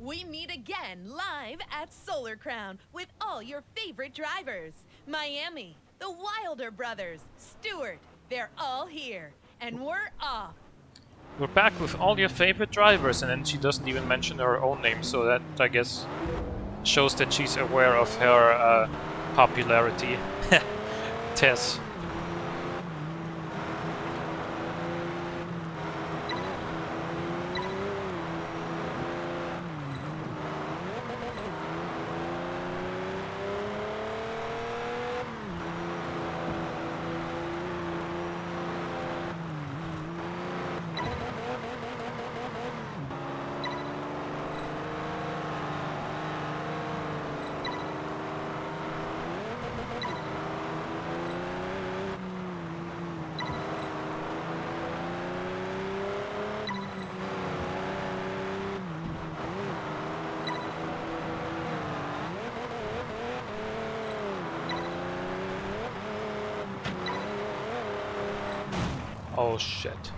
We meet again live at Solar Crown with all your favorite drivers. Miami, the Wilder brothers, Stewart, they're all here. And we're off. We're back with all your favorite drivers, and then she doesn't even mention her own name, so that, I guess, shows that she's aware of her popularity. Tess. Oh shit.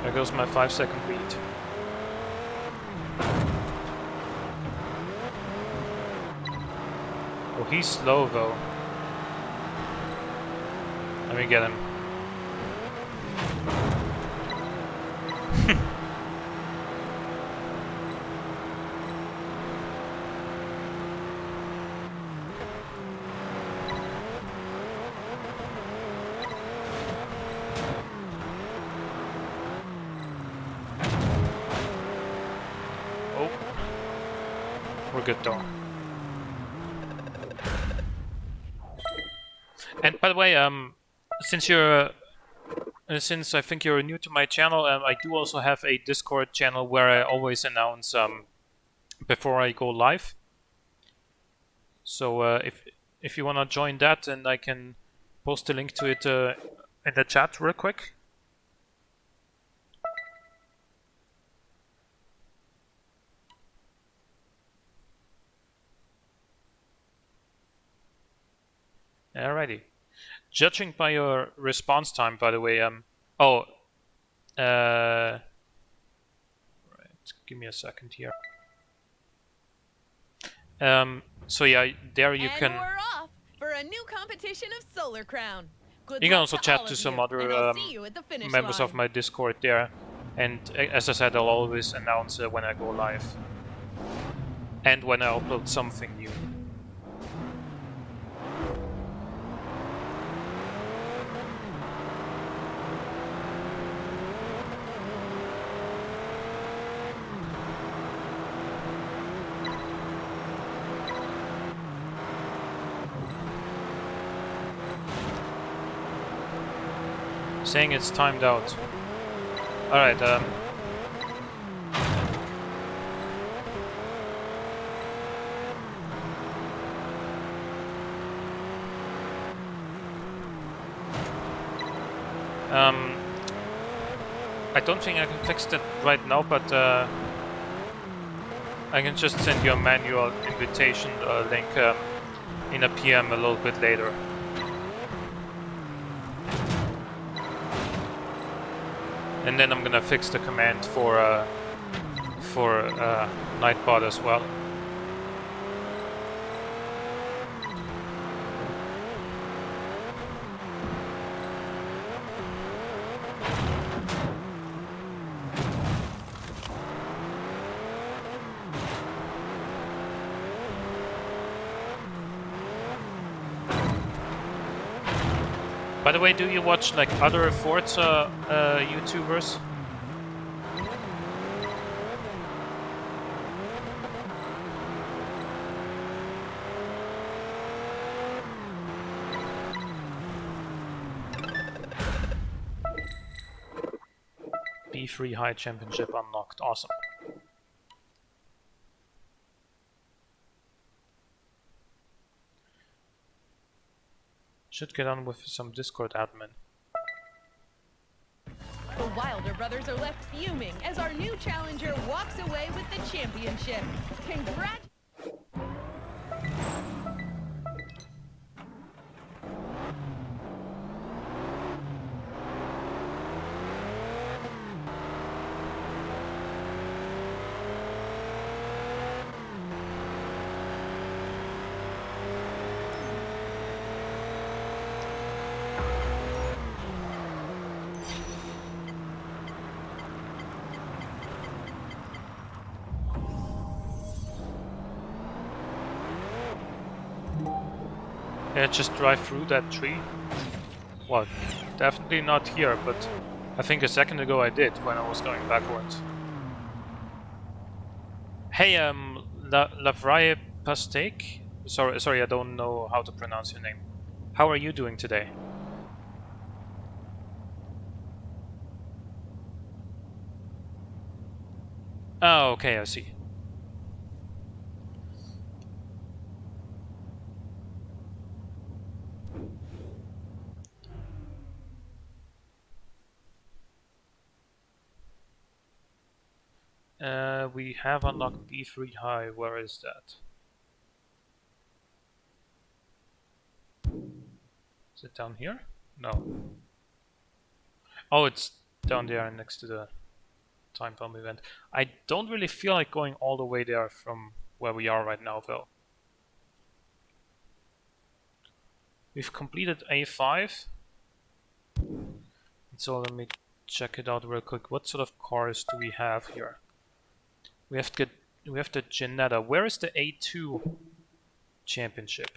There goes my 5-second lead. Oh, he's slow though. Let me get him. We're good though. And by the way, since I think you're new to my channel, I do also have a Discord channel where I always announce before I go live. So if you wanna join that, then I can post a link to it in the chat real quick. Alrighty. Judging by your response time, by the way, right, give me a second here. So yeah, there you can. And we're off for a new competition of Solar Crown. Good You can luck also to chat all to of some you, other and I'll see you at the finish members line. of my Discord there, and as I said, I'll always announce when I go live and when I upload something new. Saying it's timed out. Alright, I don't think I can fix that right now, but I can just send you a manual invitation link in a PM a little bit later. And then I'm gonna fix the command for Nightbot as well. By the way, do you watch like other Forza YouTubers? B3 High Championship unlocked. Awesome. Should get on with some Discord admin. The Wilder brothers are left fuming as our new challenger walks away with the championship. Congrats! Yeah, just drive through that tree. Well, definitely not here, but I think a second ago I did when I was going backwards. Hey, Lavraye Pastek? Sorry, I don't know how to pronounce your name. How are you doing today? Oh, okay, I see. We have unlocked B3 High. Where is that? Is it down here? No. Oh, it's down there next to the time bomb event. I don't really feel like going all the way there from where we are right now, though. We've completed A5. So let me check it out real quick. What sort of cars do we have here? We have the Jannetta. Where is the A2 championship?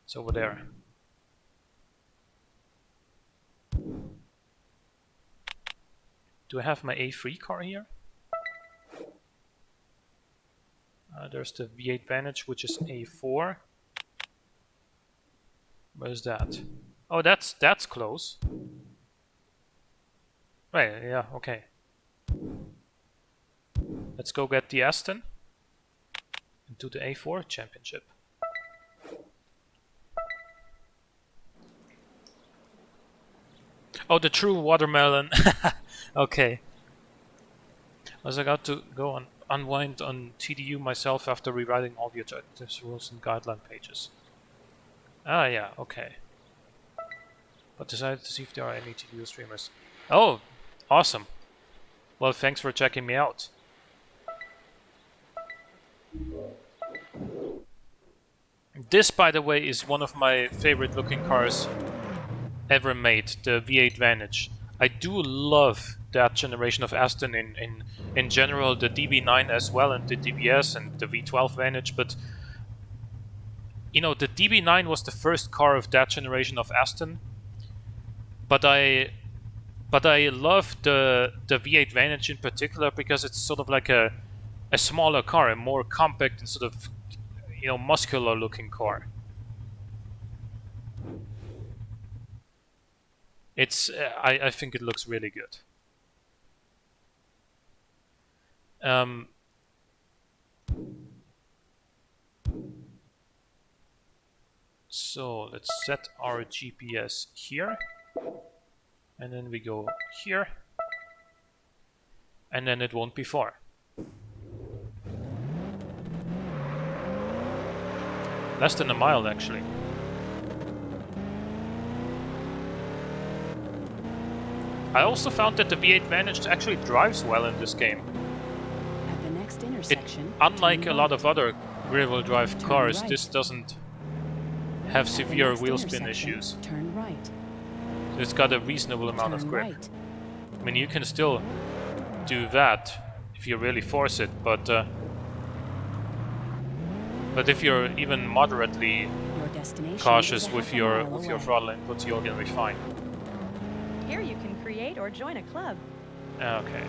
It's over there. Do I have my A3 car here? There's the V8 Vantage, which is A4. Where's that? Oh, that's close. Right, yeah, okay. Let's go get the Aston and do the A4 championship. Oh, the true watermelon. Okay. I was about to go on unwind on TDU myself after rewriting all the objectives, rules, and guideline pages. Ah, yeah, okay. But decided to see if there are any TDU streamers. Oh, awesome. Well, thanks for checking me out. This, by the way, is one of my favorite looking cars ever made, the V8 Vantage. I do love that generation of Aston in general, the DB9 as well, and the DBS and the V12 Vantage, but you know, the DB9 was the first car of that generation of Aston, but I love the V8 Vantage in particular because it's sort of like a smaller car, a more compact and sort of, you know, muscular looking car. It's I think it looks really good. So let's set our GPS here, and then we go here, and then it won't be far. Less than a mile, actually. I also found that the V8 Vantage actually drives well in this game. At the next intersection, Unlike turn a lot right. of other rear-wheel drive Turn cars, right. this doesn't have At the severe next wheel spin intersection, issues. Turn right. It's got a reasonable amount of Turn grip. right. I mean, you can still do that if you really force it, but if you're even moderately Your destination cautious is a with half a your mile away. throttle inputs, you're gonna be fine. Here you can create or join a club. Okay.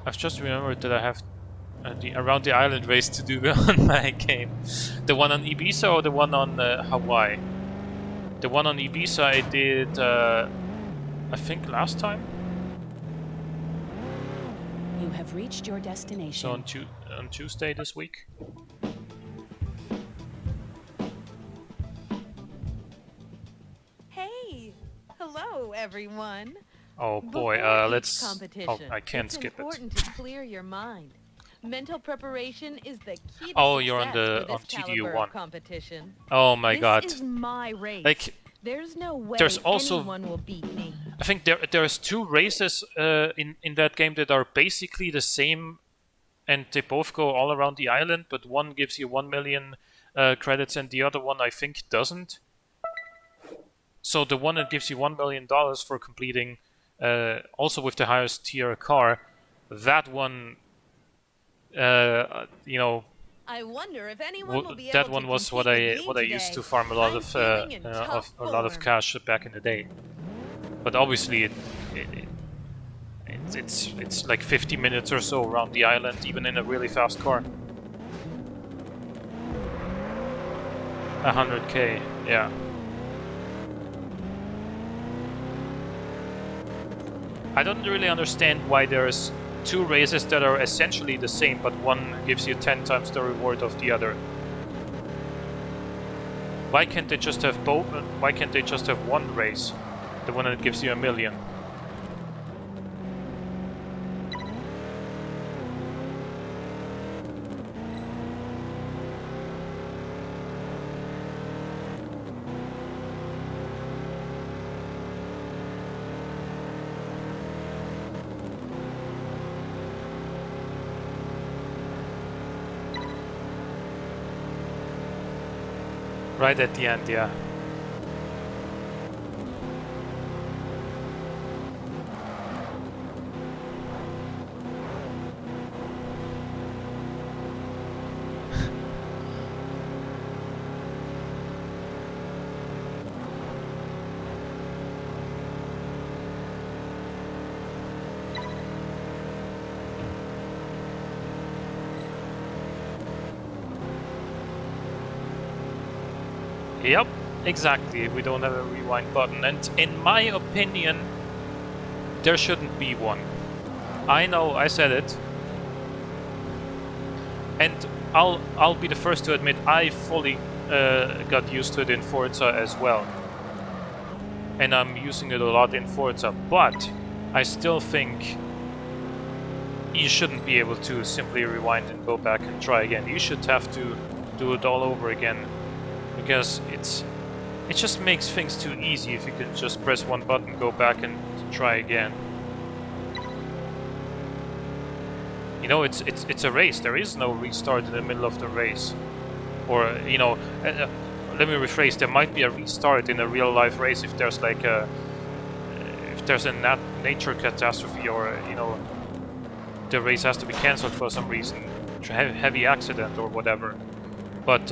I've just remembered that I have the around the island race to do on my game. The one on Ibiza or the one on Hawaii? The one on Ibiza I did, I think last time. You have reached your destination. So on Tuesday this week. Hey! Hello, everyone. Oh boy, Before each let's. competition, Oh, I can't it's skip it. important to clear your mind. Mental preparation is the key to Oh, you're on success the- for this on TDU caliber of 1. competition. Oh my god. This is my race. Like, There's no way there's also- anyone will beat me. I think there's two races in that game that are basically the same, and they both go all around the island, but one gives you 1 million credits and the other one I think doesn't. So the one that gives you $1 million for completing, also with the highest tier car, that one, you know, I wonder if anyone will be that able one to was what compete with I me used today. to farm a lot I'm of feeling in tough a lot of form. cash back in the day. But obviously it's like 50 minutes or so around the island, even in a really fast car. 100k, yeah. I don't really understand why there's two races that are essentially the same, but one gives you 10 times the reward of the other. Why can't they just have both? Why can't they just have one race, the one that gives you 1 million? Right at the end, yeah. Yep, exactly. We don't have a rewind button, and in my opinion, there shouldn't be one. I know, I said it, and I'll be the first to admit I fully got used to it in Forza as well, and I'm using it a lot in Forza. But I still think you shouldn't be able to simply rewind and go back and try again. You should have to do it all over again. Because it just makes things too easy if you can just press one button, go back and try again. You know, it's a race. There is no restart in the middle of the race. Or, you know, let me rephrase. There might be a restart in a real life race if there's like if there's a nature catastrophe, or you know, the race has to be cancelled for some reason, heavy accident or whatever. But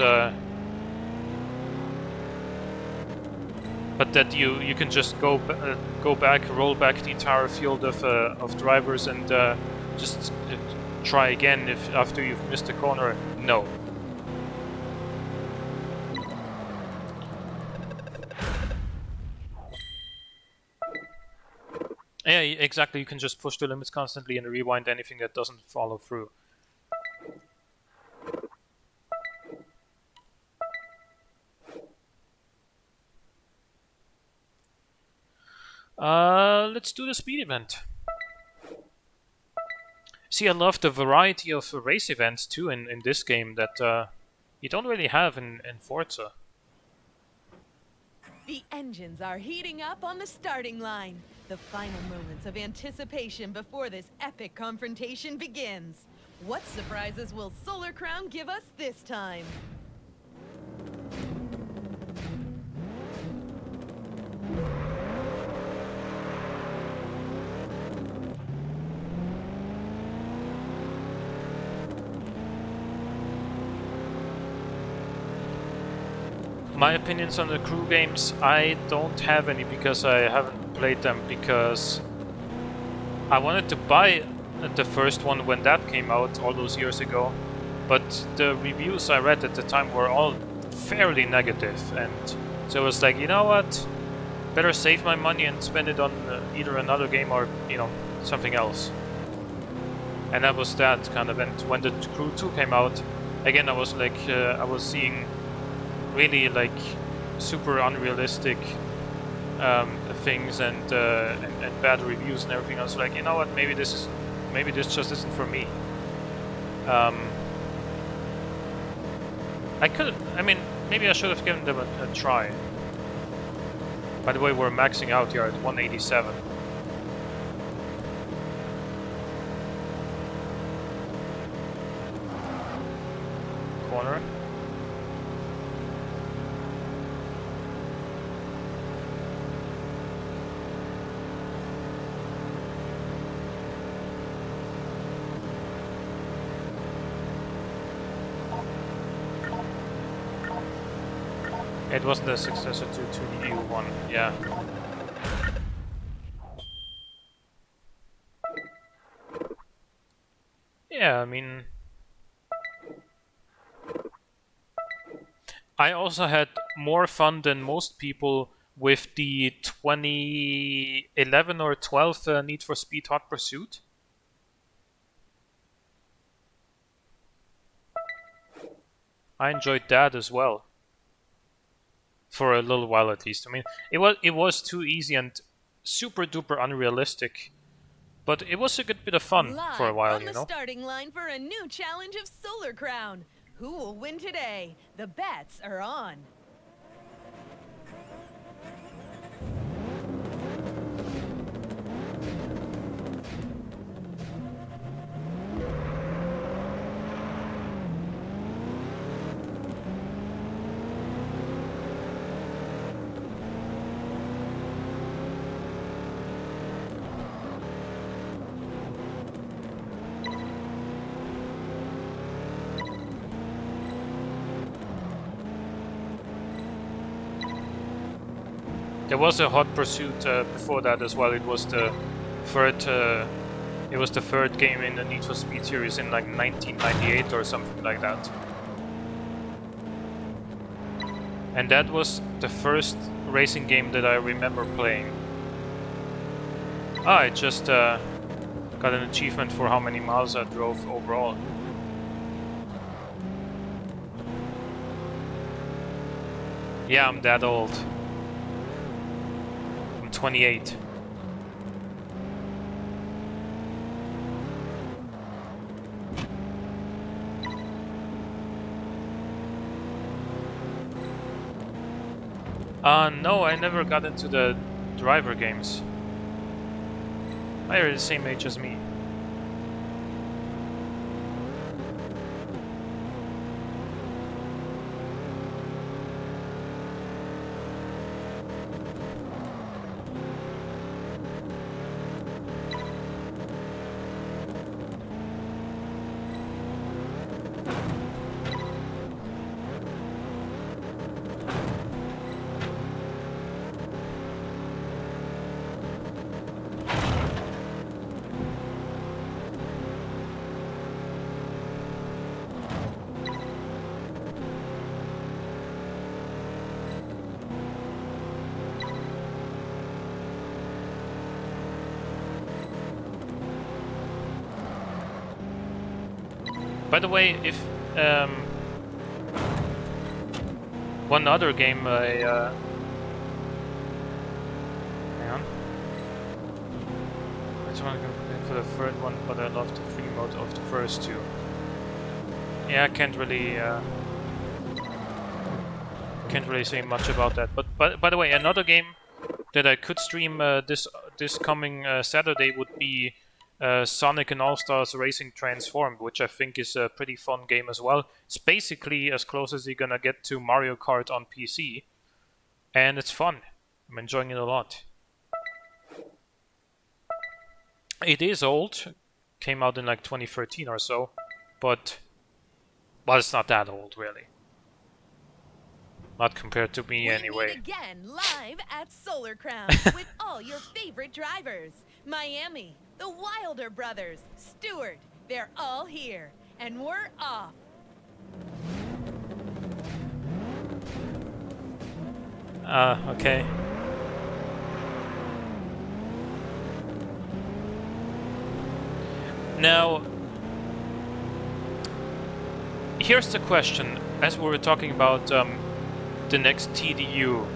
that you can just go back, roll back the entire field of drivers and just try again after you've missed a corner. No. Yeah, exactly. You can just push the limits constantly and rewind anything that doesn't follow through. Let's do the speed event. See, I love the variety of race events too in this game that you don't really have in Forza. The engines are heating up on the starting line. The final moments of anticipation before this epic confrontation begins. What surprises will Solar Crown give us this time? My opinions on the crew games, I don't have any because I haven't played them, because I wanted to buy the first one when that came out all those years ago, but the reviews I read at the time were all fairly negative, and so I was like, you know what, better save my money and spend it on either another game or, you know, something else. And that was that kind of, and when the Crew 2 came out, again I was like, I was seeing really like super unrealistic things and bad reviews and everything. I was like, you know what, maybe this just isn't for me. I mean, maybe I should have given them a try. By the way, we're maxing out here at 187. Corner. It wasn't a successor to TDU 1, yeah. Yeah, I mean... I also had more fun than most people with the 2011 or 12 Need for Speed Hot Pursuit. I enjoyed that as well. For a little while at least. I mean, it was too easy and super duper unrealistic, but it was a good bit of fun for a while, you know. On the starting line for a new challenge of Solar Crown. Who will win today? The bets are on. There was a Hot Pursuit before that as well. It was the third. It was the third game in the Need for Speed series in like 1998 or something like that. And that was the first racing game that I remember playing. I just got an achievement for how many miles I drove overall. Yeah, I'm that old. 28. No, I never got into the driver games. You're the same age as me. By the way, if one other game hang on. I just want to go for the third one, but I love the free mode of the first two. Yeah, I can't really say much about that. But by the way, another game that I could stream this coming Saturday would be Sonic and All-Stars Racing Transformed, which I think is a pretty fun game as well. It's basically as close as you're gonna get to Mario Kart on PC, and it's fun. I'm enjoying it a lot. It is old, came out in like 2013 or so, but well, it's not that old really. Not compared to me anyway. We meet again live at Solar Crown with all your favorite drivers. Miami, the Wilder brothers, Stewart, they're all here. And we're off. Okay. Now, here's the question. As we were talking about the next TDU,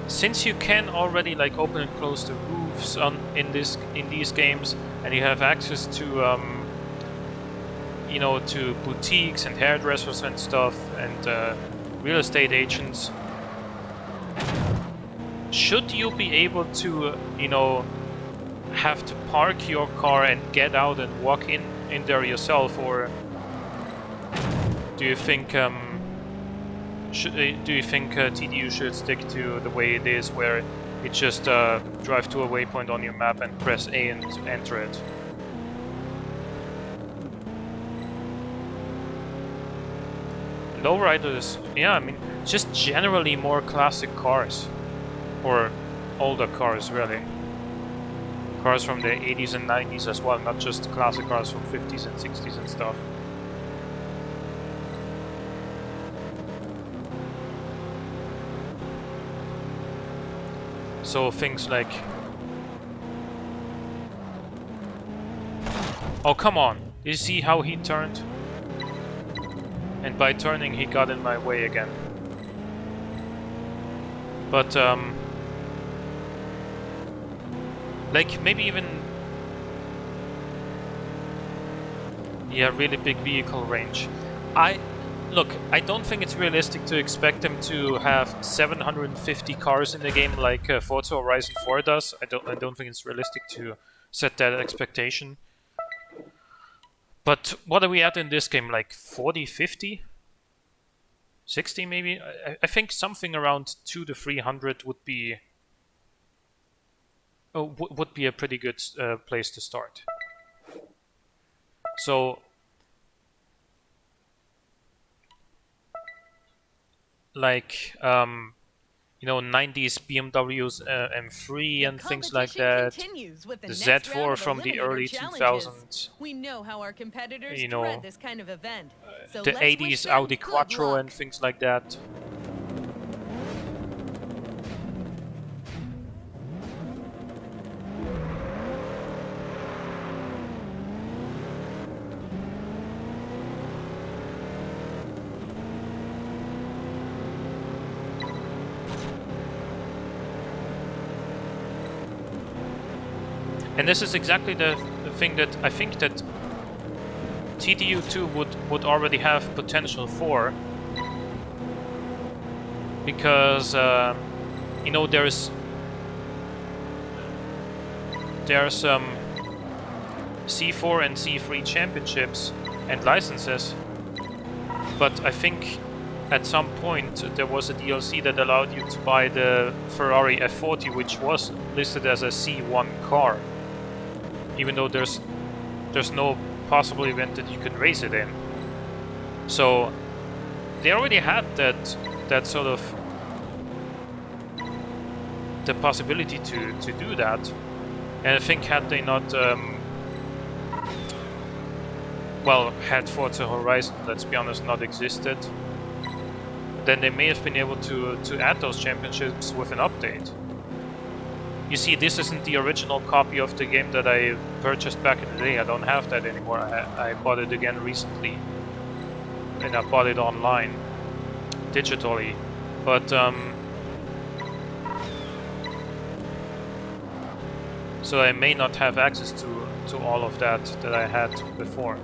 since you can already like open and close the roofs in these games, and you have access to you know, to boutiques and hairdressers and stuff, and real estate agents, should you be able to you know, have to park your car and get out and walk in there yourself, or do you think TDU should stick to the way it is, where you just drive to a waypoint on your map and press A and enter it? Lowriders, yeah, I mean, just generally more classic cars, or older cars, really. Cars from the 80s and 90s as well, not just classic cars from 50s and 60s and stuff. So things like... Oh, come on! Did you see how he turned? And by turning, he got in my way again. But, like, maybe even... Yeah, really big vehicle range. Look, I don't think it's realistic to expect them to have 750 cars in the game like Forza Horizon 4 does. I don't think it's realistic to set that expectation. But what are we at in this game? Like 40, 50? 60 maybe? I think something around 200 to 300 would be... would be a pretty good place to start. So... like you know, 90s BMWs M3 and things like that. The Z4 from the early 2000s. We know how our competitors you know, dread this kind of event. So the let's wish 80s them Audi good Quattro luck. and things like that. And this is exactly the thing that I think that TDU 2 would already have potential for, because you know, there's C4 and C3 championships and licenses, but I think at some point there was a DLC that allowed you to buy the Ferrari F40, which was listed as a C1 car, even though there's no possible event that you could race it in. So they already had that sort of the possibility to do that. And I think had they not well, had Forza Horizon, let's be honest, not existed, then they may have been able to add those championships with an update. You see, this isn't the original copy of the game that I purchased back in the day. I don't have that anymore. I bought it again recently. And I bought it online, digitally. But, so I may not have access to all of that I had before.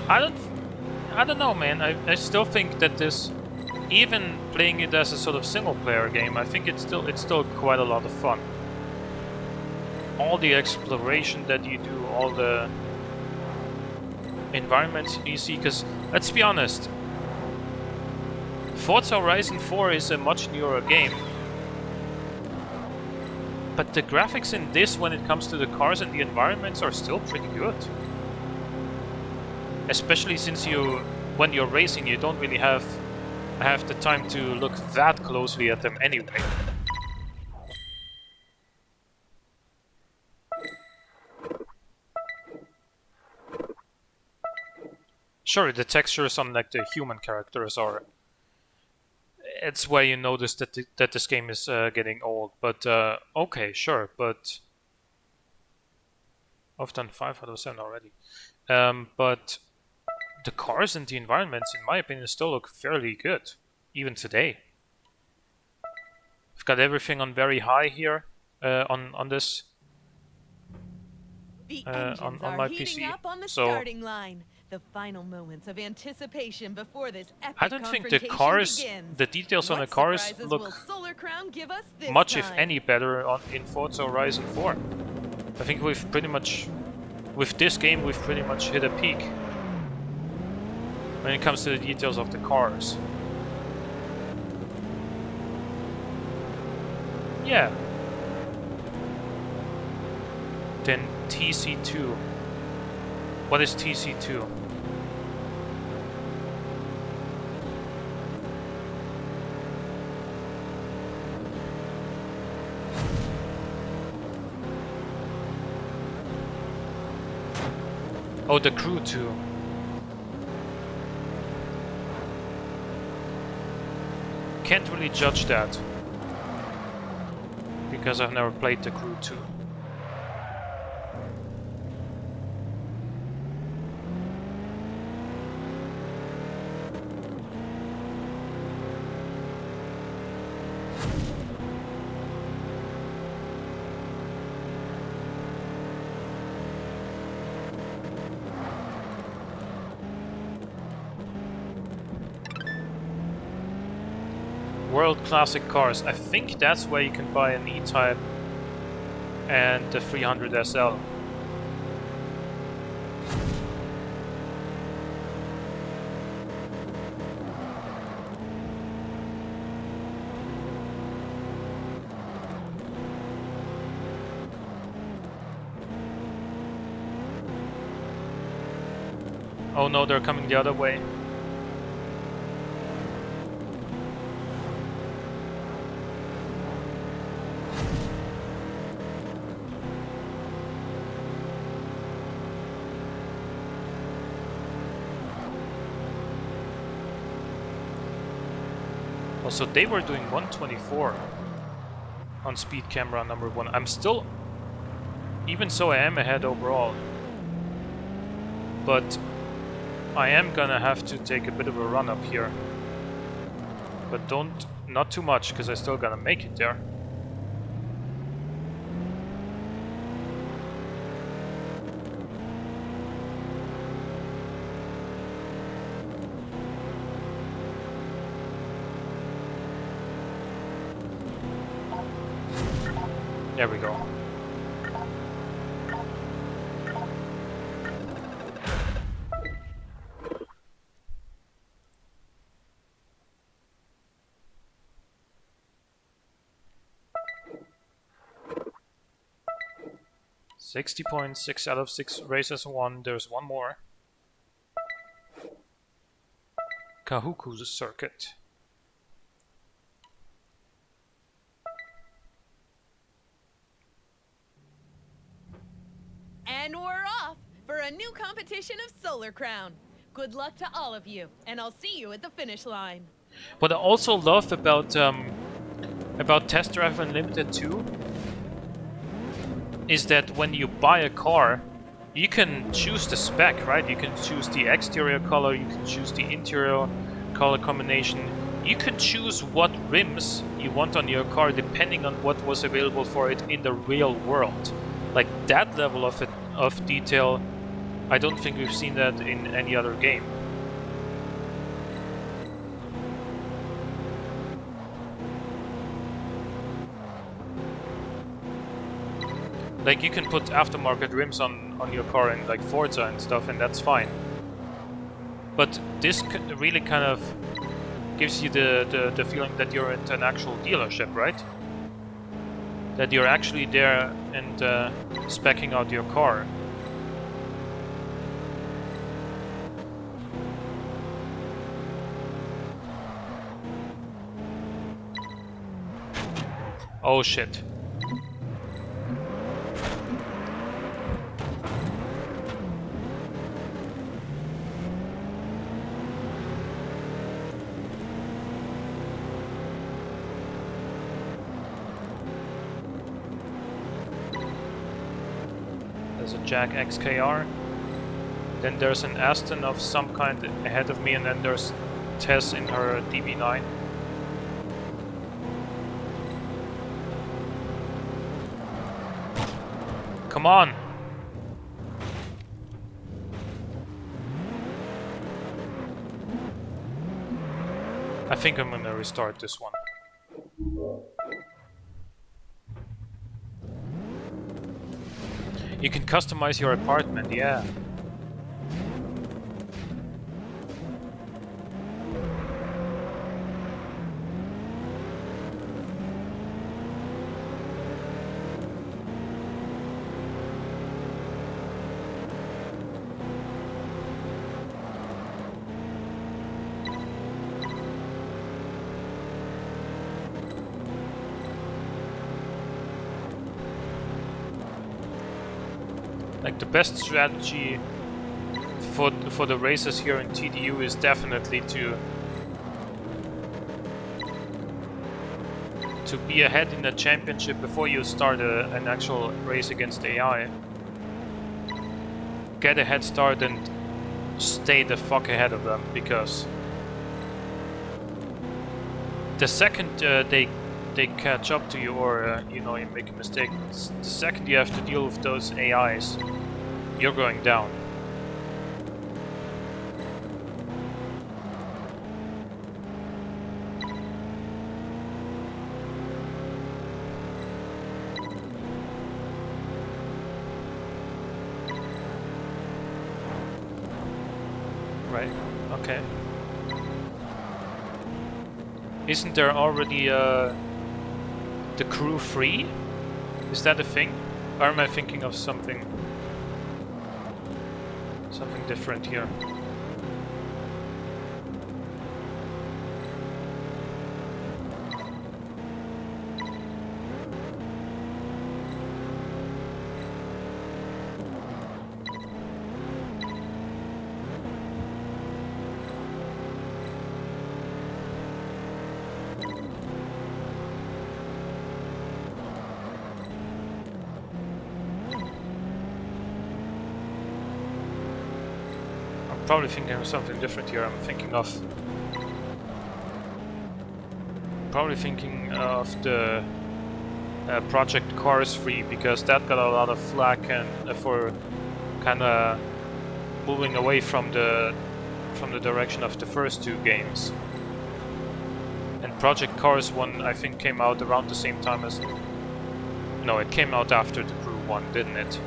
I don't know, man. I still think that this, even playing it as a sort of single-player game, I think it's still quite a lot of fun. All the exploration that you do, all the environments you see, because let's be honest, Forza Horizon 4 is a much newer game. But the graphics in this, when it comes to the cars and the environments, are still pretty good. Especially since when you're racing, you don't really have the time to look that closely at them anyway. Sure, the textures on like the human characters are. It's where you notice that that this game is getting old. But okay, sure. But I've done 5 out of 7 already. But the cars and the environments, in my opinion, still look fairly good, even today. I've got everything on very high here on this The engines on are my heating PC. up on the So starting line. The final moments of anticipation before this epic I don't think the confrontation cars, begins. the details on the What cars surprises look will Solar Crown give us this much, time? if any, better in Forza Horizon 4. I think we've pretty much, with this game, we've pretty much hit a peak when it comes to the details of the cars. Yeah. Then TC2. What is TC2? Oh, the Crew 2. Can't really judge that, because I've never played the Crew 2. World Classic Cars. I think that's where you can buy an E-Type and the 300 SL. Oh no, they're coming the other way. So they were doing 124 on speed camera number 1. I'm still, even so I am ahead overall. But I am gonna have to take a bit of a run up here. But not too much, because I still gotta make it there. There we go. 60 points, 6 out of 6 races won. There's one more. Kahuku's circuit. And we're off for a new competition of Solar Crown. Good luck to all of you, and I'll see you at the finish line. What I also love about Test Drive Unlimited 2 is that when you buy a car, you can choose the spec, right? You can choose the exterior color, you can choose the interior color combination. You can choose what rims you want on your car depending on what was available for it in the real world. Like that level of detail, I don't think we've seen that in any other game. Like you can put aftermarket rims on your car in like Forza and stuff, and that's fine. But this really kind of gives you the feeling that you're at an actual dealership, right? That you're actually there and speccing out your car. Oh shit. There's a Jag XKR. Then there's an Aston of some kind ahead of me, and then there's Tess in her DB9. Come on! I think I'm gonna restart this one. You can customize your apartment, yeah. Like the best strategy for the races here in TDU is definitely to be ahead in the championship before you start an actual race against AI. Get a head start and stay the fuck ahead of them, because the second they catch up to you, or you know, you make a mistake, the second you have to deal with those AIs, you're going down. Right, okay. Isn't there already the crew free? Is that a thing? Or am I thinking of something different here? Probably thinking of something different here. I'm thinking of the Project Cars Free, because that got a lot of flack and for kind of moving away from the direction of the first two games. And Project Cars 1, I think, came out around the same time as... No, it came out after the Crew 1, didn't it?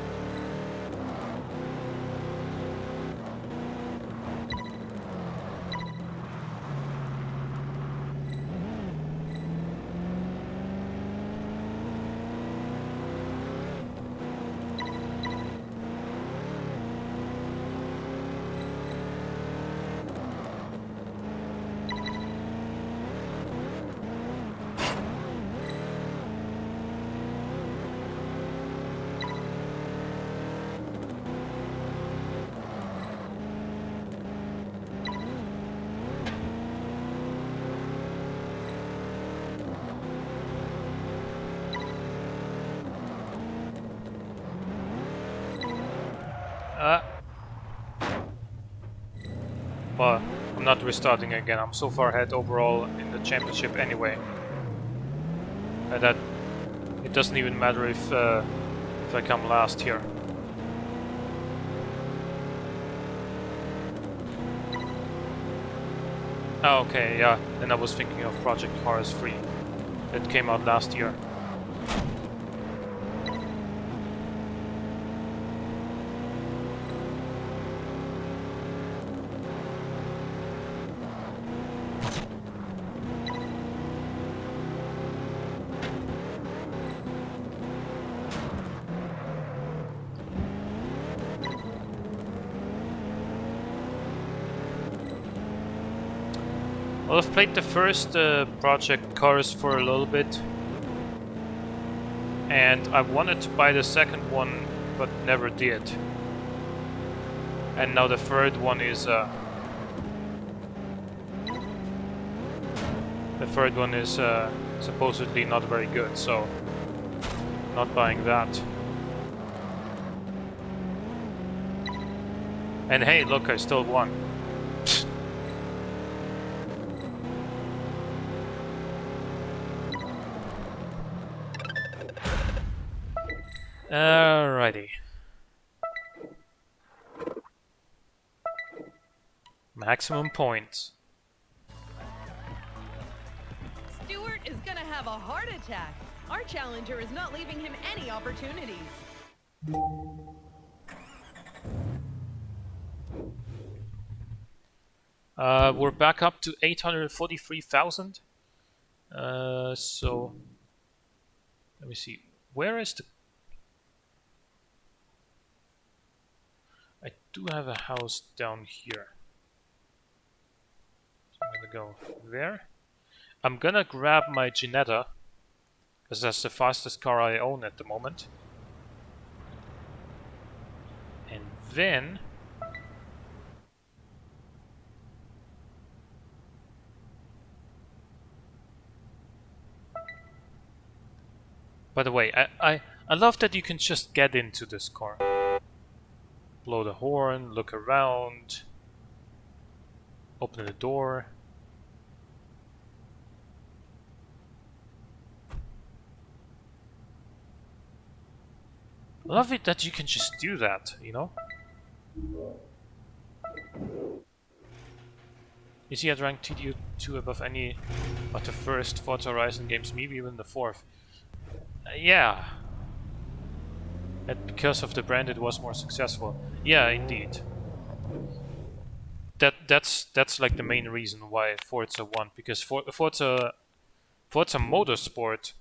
Well, I'm not restarting again. I'm so far ahead overall in the championship anyway. That it doesn't even matter if I come last here. Oh, okay, yeah. Then I was thinking of Project Cars 3. That came out last year. Well, I've played the first Project Cars for a little bit, and I wanted to buy the second one, but never did. And now the third one is supposedly not very good, so not buying that. And hey, look, I still won. Alrighty. Maximum points. Stewart is gonna have a heart attack. Our challenger is not leaving him any opportunities. We're back up to 843,000. So let me see. Where is the? I do have a house down here. So I'm gonna go there. I'm gonna grab my Ginetta, because that's the fastest car I own at the moment. And then by the way, I love that you can just get into this car. Blow the horn, look around, open the door. I love it that you can just do that, you know? You see, I'd rank TDU 2 above any of the first Forza Horizon games, maybe even the fourth. Yeah. And because of the brand, it was more successful. Yeah, indeed. That's like the main reason why Forza won, because Forza Motorsport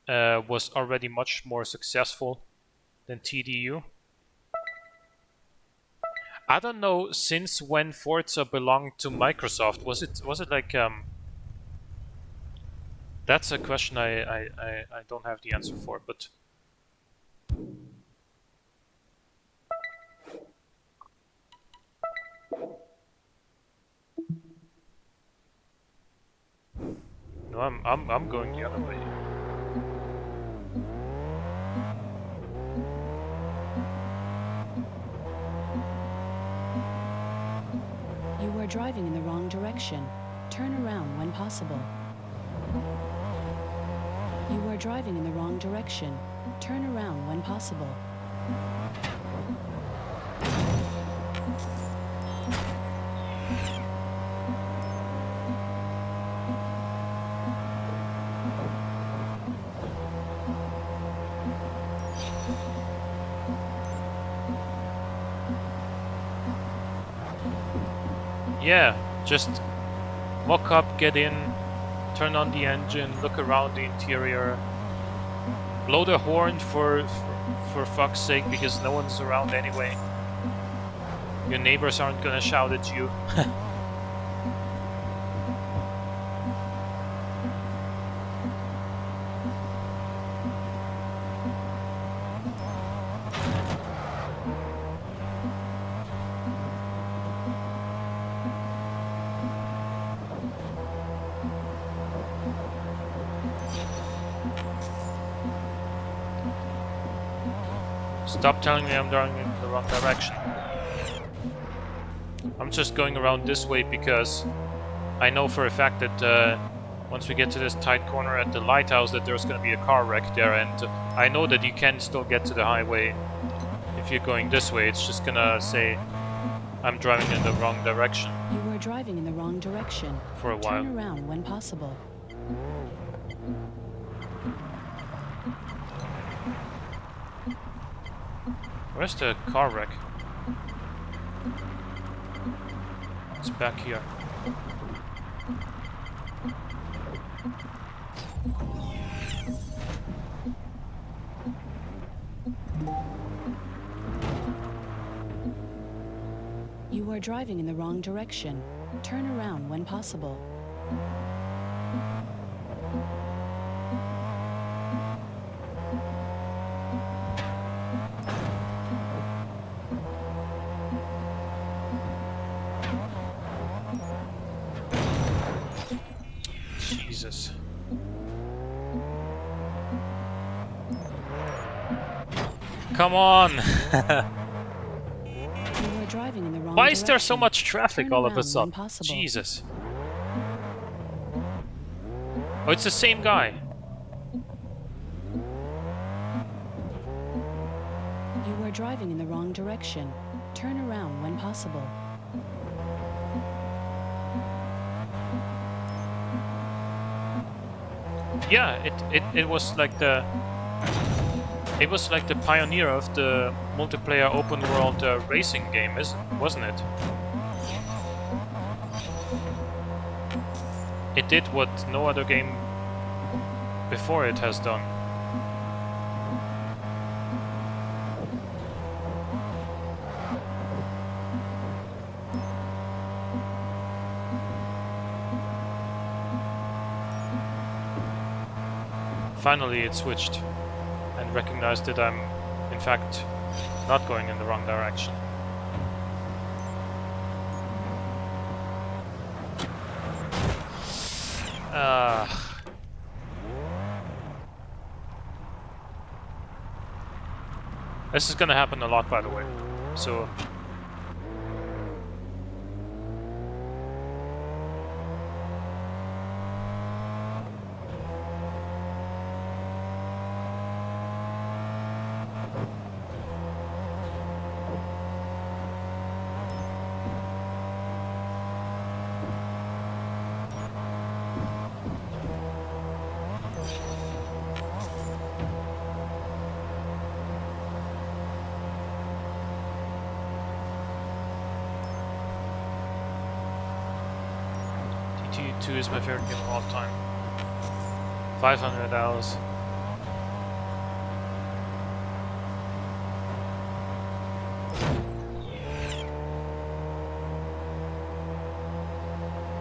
was already much more successful than TDU. I don't know since when Forza belonged to Microsoft. Was it like That's a question I don't have the answer for, but no, I'm going the other way. You are driving in the wrong direction. Turn around when possible. You are driving in the wrong direction. Turn around when possible. Yeah, just walk up, get in, turn on the engine, look around the interior, blow the horn for fuck's sake, because no one's around anyway. Your neighbors aren't gonna shout at you. Stop telling me I'm driving in the wrong direction. I'm just going around this way because I know for a fact that once we get to this tight corner at the lighthouse that there's going to be a car wreck there, and I know that you can still get to the highway if you're going this way. It's just gonna say I'm driving in the wrong direction You are driving in the wrong direction. for a while. Turn around when possible. Where's the car wreck? It's back here. You are driving in the wrong direction. Turn around when possible. Jesus. Come on! You are driving in the wrong Why is there so direction. much traffic Turn all of a around sudden? when possible. Jesus. Oh, it's the same guy. You are driving in the wrong direction. Turn around when possible. Yeah, it was like the pioneer of the multiplayer open world racing game, wasn't it? It did what no other game before it has done. Finally it switched and recognized that I'm in fact not going in the wrong direction. This is gonna happen a lot, by the way. So TDU is my favorite game of all time. 500 hours.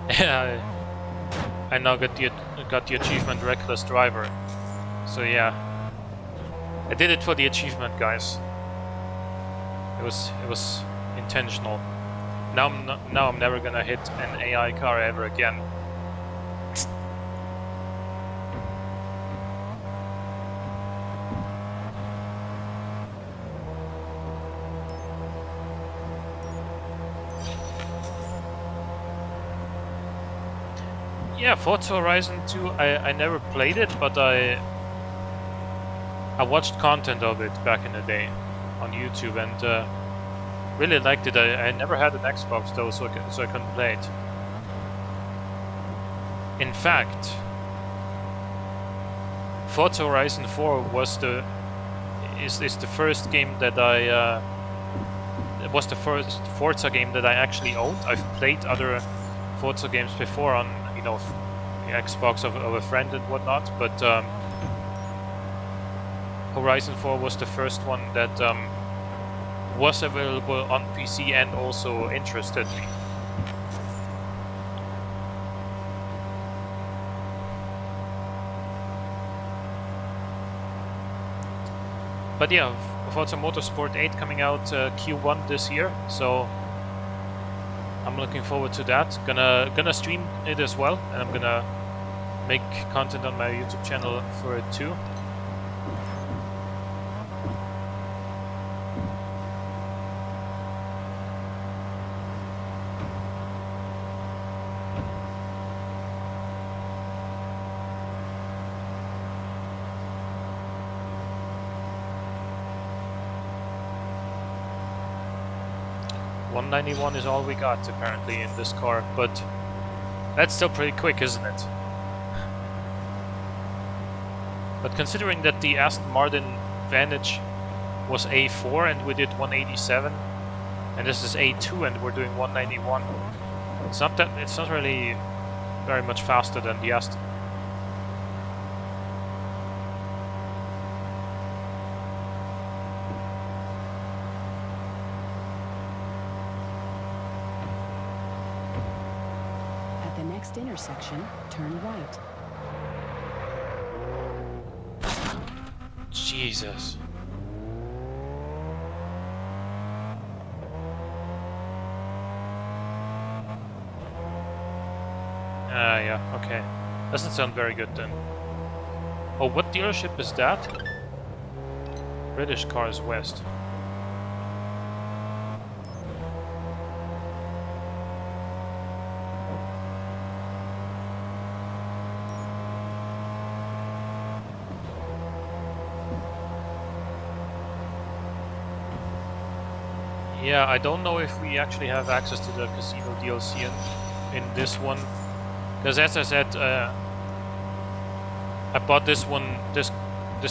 Yeah, I now got the achievement Reckless Driver. So yeah, I did it for the achievement, guys. It was intentional. Now I'm never gonna hit an AI car ever again. Yeah, Forza Horizon 2, I never played it, but I watched content of it back in the day on YouTube and really liked it. I never had an Xbox though, so I couldn't play it. In fact, Forza Horizon 4 was is the first game that it was the first Forza game that I actually owned. I've played other Forza games before on, you know, the Xbox of a friend and whatnot, but Horizon 4 was the first one that was available on PC and also interested me. But yeah, Forza Motorsport 8 coming out Q1 this year, so I'm looking forward to that. Gonna stream it as well, and I'm gonna make content on my YouTube channel for it too. 191 is all we got apparently in this car, but that's still pretty quick, isn't it? But considering that the Aston Martin Vantage was A4 and we did 187, and this is A2 and we're doing 191, it's not really very much faster than the Aston. At the next intersection, turn right. Jesus. Yeah, okay. Doesn't sound very good then. Oh, what dealership is that? British Cars West. Yeah, I don't know if we actually have access to the casino DLC in this one. Because as I said, I bought this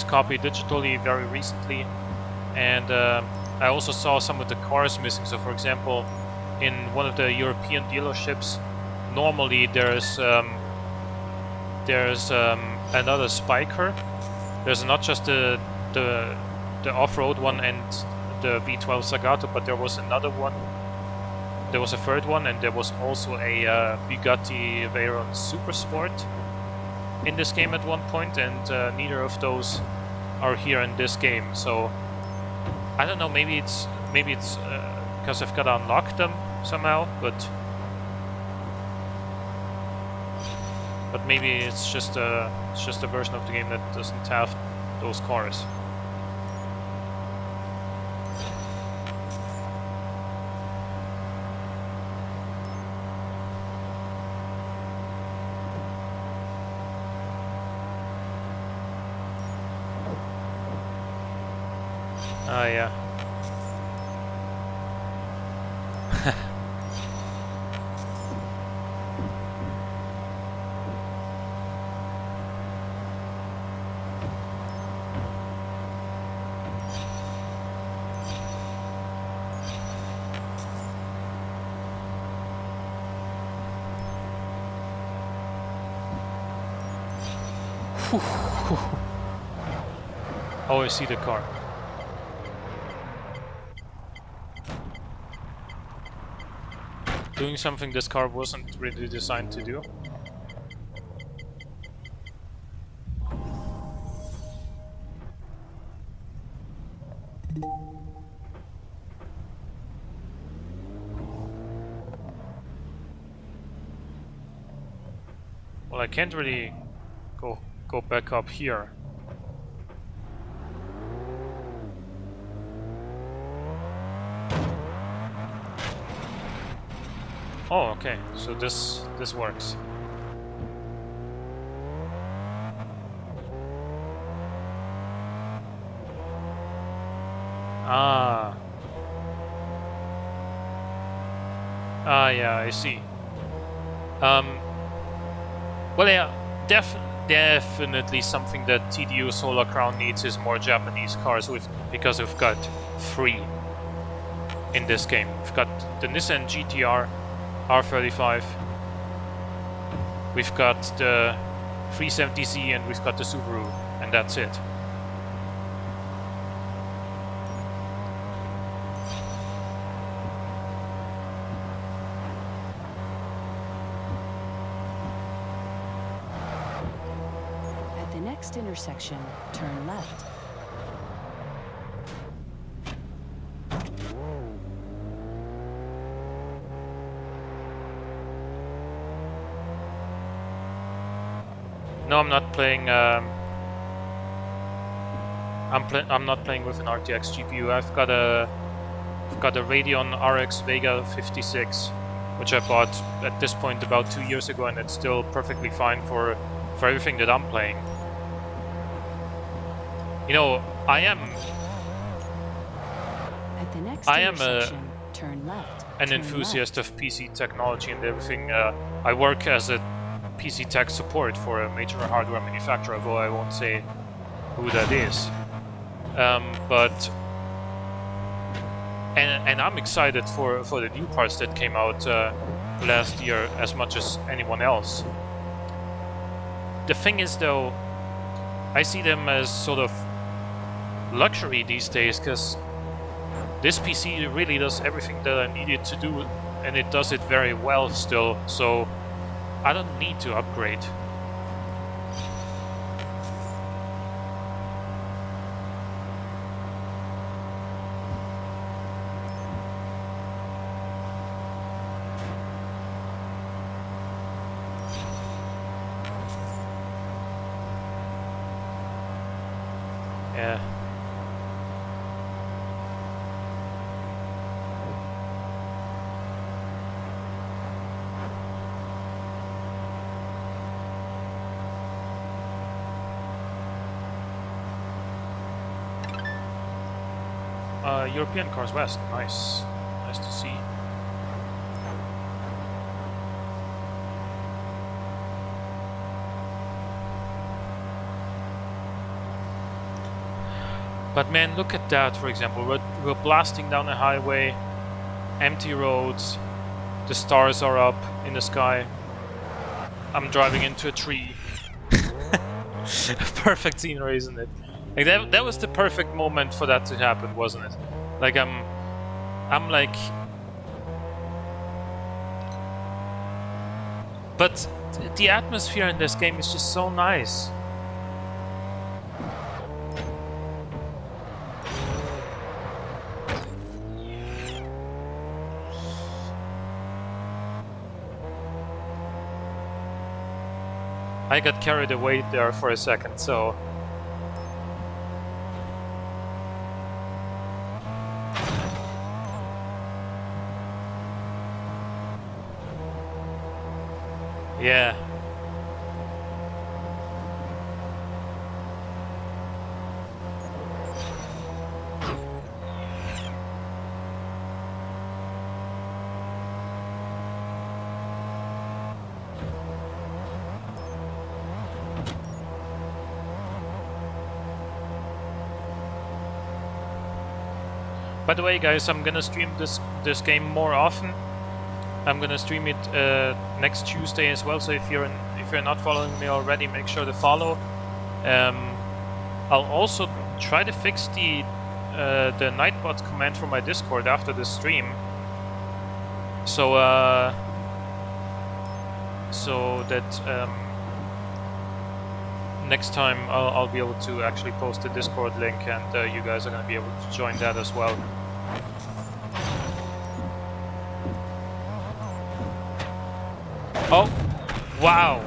copy digitally very recently, and I also saw some of the cars missing. So, for example, in one of the European dealerships, normally there's another Spiker. There's not just the off-road one and the V12 Zagato, but there was another one. There was a third one, and there was also a Bugatti Veyron Supersport in this game at one point, and neither of those are here in this game. So I don't know. Maybe it's because I've got to unlock them somehow, but maybe it's just a version of the game that doesn't have those cars. Ah, yeah. Oh, I see the car. Doing something this car wasn't really designed to do. Well, I can't really go back up here. Oh, okay. So this works. Ah. Ah, yeah, I see. Well, yeah, definitely something that TDU Solar Crown needs is more Japanese cars because we've got 3 in this game. We've got the Nissan GTR R35, we've got the 370Z, and we've got the Subaru, and that's it. At the next intersection, turn left. No, I'm not playing. I'm not playing with an RTX GPU. I've got a Radeon RX Vega 56, which I bought at this point about 2 years ago, and it's still perfectly fine for everything that I'm playing. You know, At the next intersection, turn left. an Turn enthusiast left. of PC technology and everything. I work as a PC tech support for a major hardware manufacturer, though I won't say who that is. But I'm excited for the new parts that came out last year as much as anyone else. The thing is, though, I see them as sort of luxury these days, because this PC really does everything that I need it to do, and it does it very well still, so I don't need to upgrade. Yeah. European Cars West, nice. Nice to see. But man, look at that, for example. We're blasting down a highway, empty roads, the stars are up in the sky. I'm driving into a tree. Perfect scenery, isn't it? Like that was the perfect moment for that to happen, wasn't it? Like I'm like, but the atmosphere in this game is just so nice. I got carried away there for a second, so yeah. By the way, guys, I'm gonna stream this game more often. I'm gonna stream it next Tuesday as well. So if you're not following me already, make sure to follow. I'll also try to fix the Nightbot command from my Discord after the stream. So so that next time I'll be able to actually post the Discord link, and you guys are gonna be able to join that as well. Oh, wow.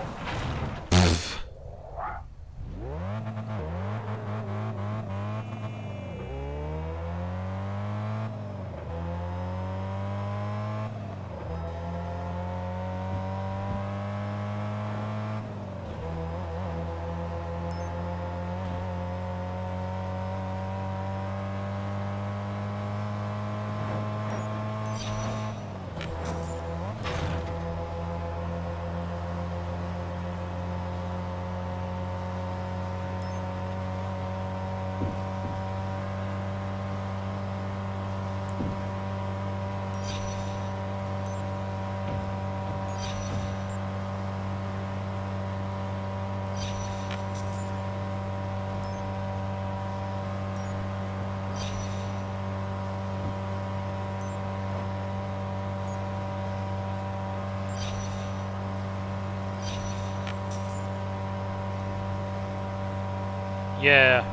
Yeah,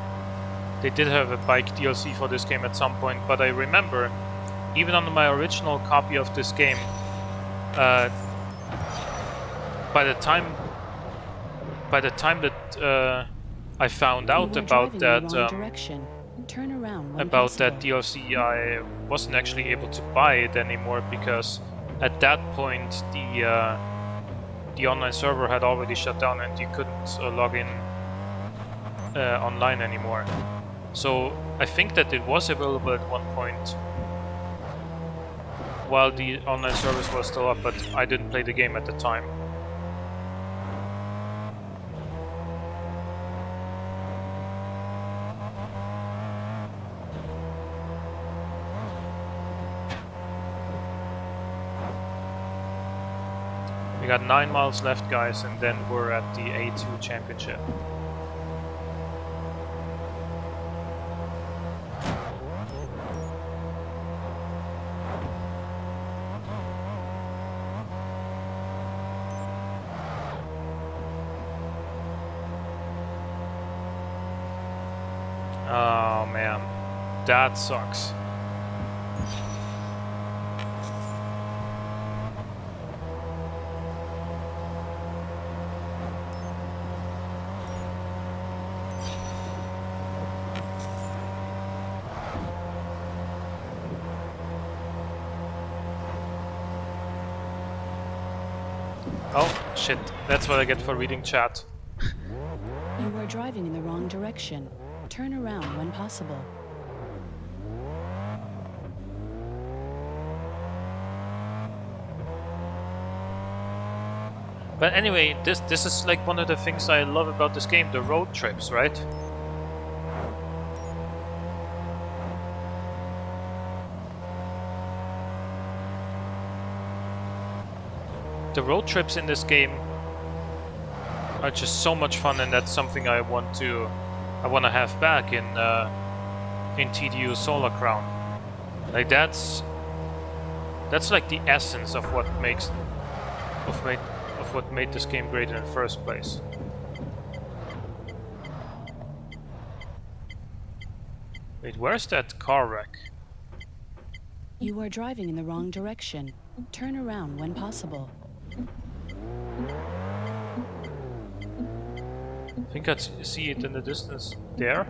they did have a bike DLC for this game at some point, but I remember, even on my original copy of this game, by the time that I found out about that Turn around about that DLC, I wasn't actually able to buy it anymore, because at that point the online server had already shut down and you couldn't log in online anymore. So I think that it was available at one point, while the online service was still up, but I didn't play the game at the time. We got 9 miles left, guys, and then we're at the A2 championship. Oh man, that sucks. Oh, shit. That's what I get for reading chat. You are driving in the wrong direction. Turn around when possible. But anyway, this is like one of the things I love about this game, the road trips, right? The road trips in this game are just so much fun, and that's something I want to have back in TDU Solar Crown. Like that's like the essence of what made this game great in the first place. Wait, where's that car wreck? You are driving in the wrong direction. Turn around when possible. I think I see it in the distance there,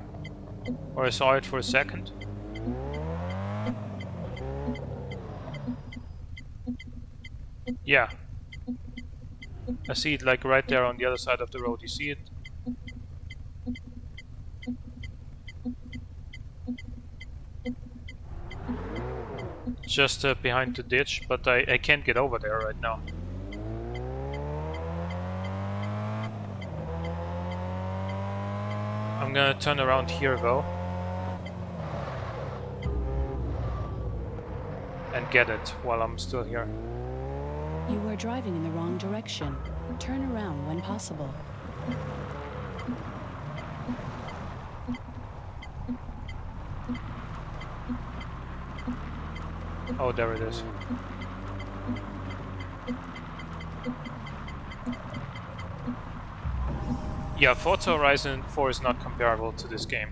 or I saw it for a second. Yeah, I see it like right there on the other side of the road. You see it? Just behind the ditch, but I can't get over there right now. I'm gonna turn around here though and get it while I'm still here. You are driving in the wrong direction. Turn around when possible. Oh, there it is. Yeah, Forza Horizon 4 is not comparable to this game.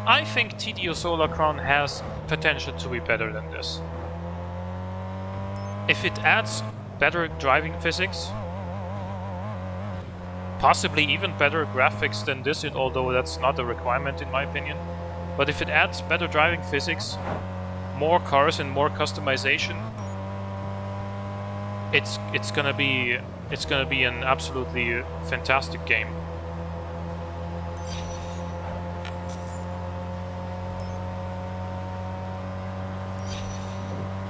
I think TDU Solar Crown has potential to be better than this. If it adds better driving physics, possibly even better graphics than this, although that's not a requirement in my opinion. But if it adds better driving physics, more cars and more customization, it's gonna be an absolutely fantastic game.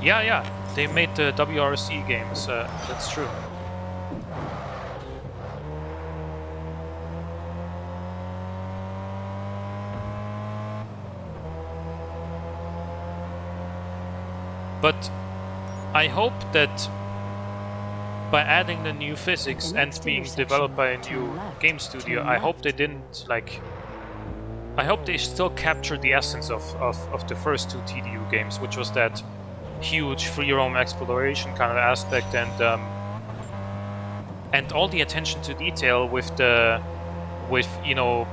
Yeah, they made the WRC games. That's true. But I hope that by adding the new physics and being developed by a new game studio, I hope they didn't like. I hope they still captured the essence of the first two TDU games, which was that huge free roam exploration kind of aspect, and all the attention to detail with you know,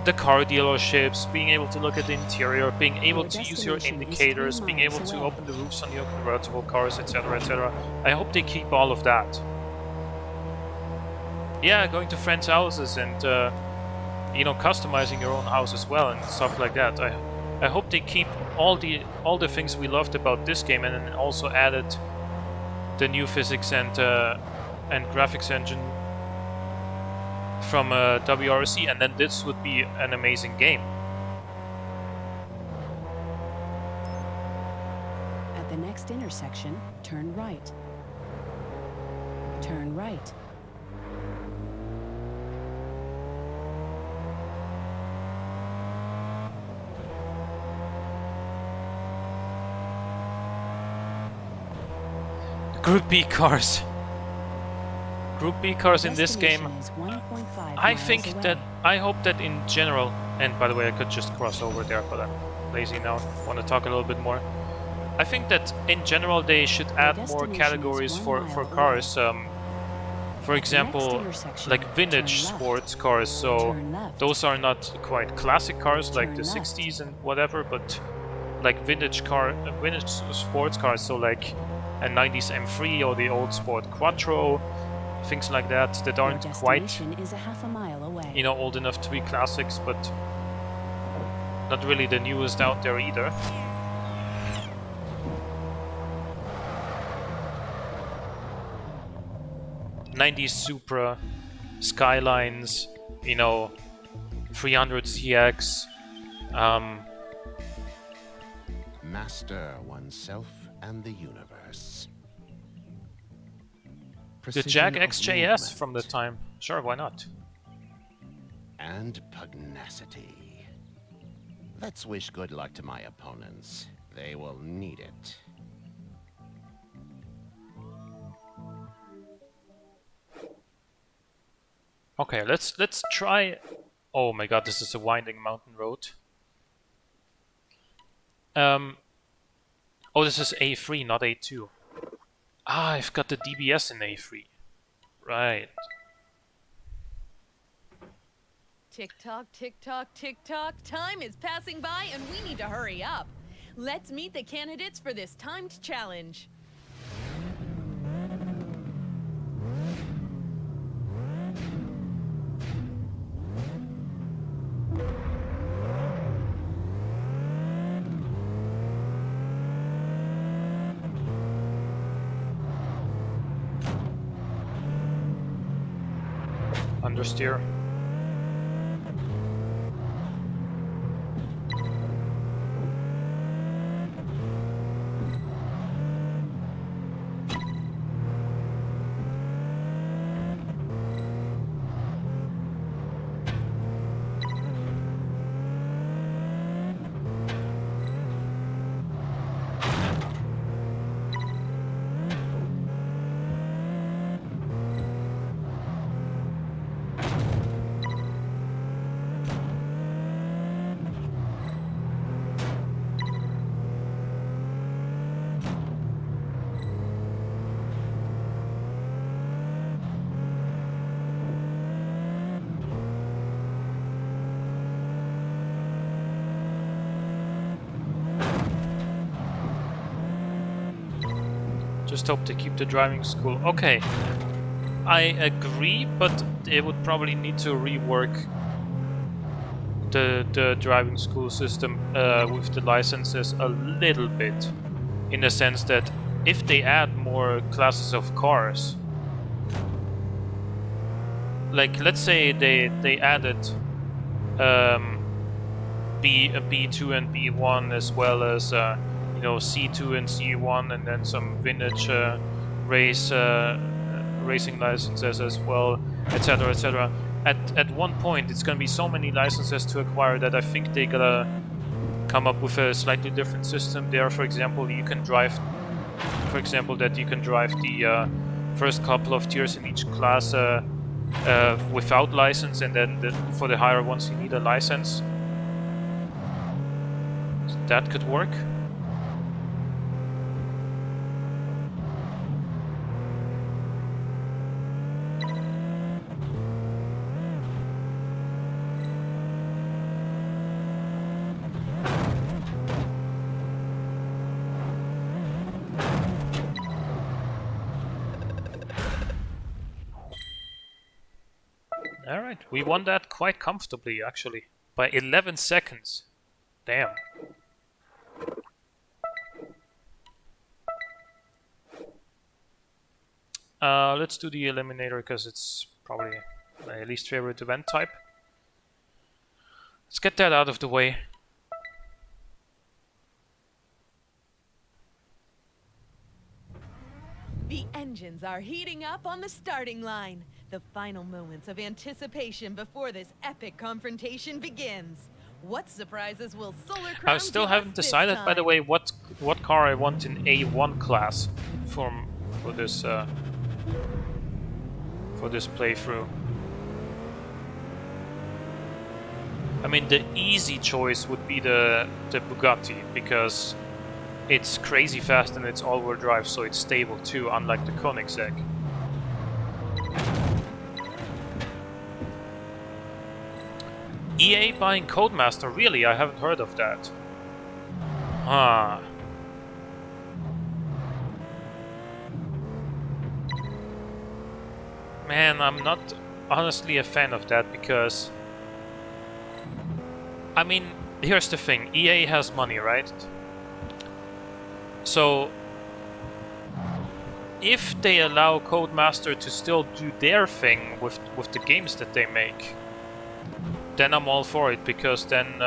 the car dealerships, being able to look at the interior, being able to use your indicators, being able to open the roofs on your convertible cars, etc., etc. I hope they keep all of that. Yeah, going to friends' houses and you know, customizing your own house as well and stuff like that. I hope they keep all the things we loved about this game, and then also added the new physics and graphics engine from WRC, and then this would be an amazing game. At the next intersection, turn right. Turn right. Group B cars. Group B cars in this game. Destination is 1.5 I miles think away. that I hope that in general, and by the way, I could just cross over there, but I'm lazy now. Want to talk a little bit more. I think that in general they should add more destination is categories 1 for mile cars. For example, intersection, like vintage turn left. sports cars. So Turn left. those are not quite classic cars like the Turn left. 60s and whatever, but like vintage sports cars. So like a 90s M3 or the old Sport Quattro, things like that that Your aren't quite, destination is a half a mile away. you know, old enough to be classics, but not really the newest out there either. '90s Supra, Skylines, you know, 300 CX. Master oneself and the universe. The Jag Precision of XJS from the movement time. Sure, why not? and pugnacity. Let's wish good luck to my opponents. They will need it. Okay, let's try. Oh my god, this is a winding mountain road. Oh, this is A3, not A2. Ah, I've got the DBS in A3. Right. Tick tock, tick tock, tick tock. Time is passing by and we need to hurry up. Let's meet the candidates for this timed challenge. Understeer. Just hope to keep the driving school. Okay, I agree, but they would probably need to rework the driving school system with the licenses a little bit, in the sense that if they add more classes of cars, like let's say they added B2 and B1 as well as you know, C2 and C1, and then some vintage racing licenses as well, etc., etc. At one point, it's gonna be so many licenses to acquire that I think they gotta come up with a slightly different system there. For example, you can drive, the first couple of tiers in each class without license, and then for the higher ones you need a license. So that could work. Alright, we won that quite comfortably, actually. By 11 seconds. Damn. Let's do the eliminator, because it's probably My least favorite event type. Let's get that out of the way. The engines are heating up on the starting line. The final moments of anticipation before this epic confrontation begins. What surprises will Solar Crown I still give haven't us this decided, by the time? way, what car I want in A1 class for this playthrough. I mean, the easy choice would be the Bugatti, because it's crazy fast and it's all-wheel drive, so it's stable too, unlike the Koenigsegg. EA buying Codemaster? Really? I haven't heard of that. Ah. Man, I'm not honestly a fan of that, because... I mean, here's the thing. EA has money, right? So... if they allow Codemaster to still do their thing with the games that they make, then I'm all for it, because then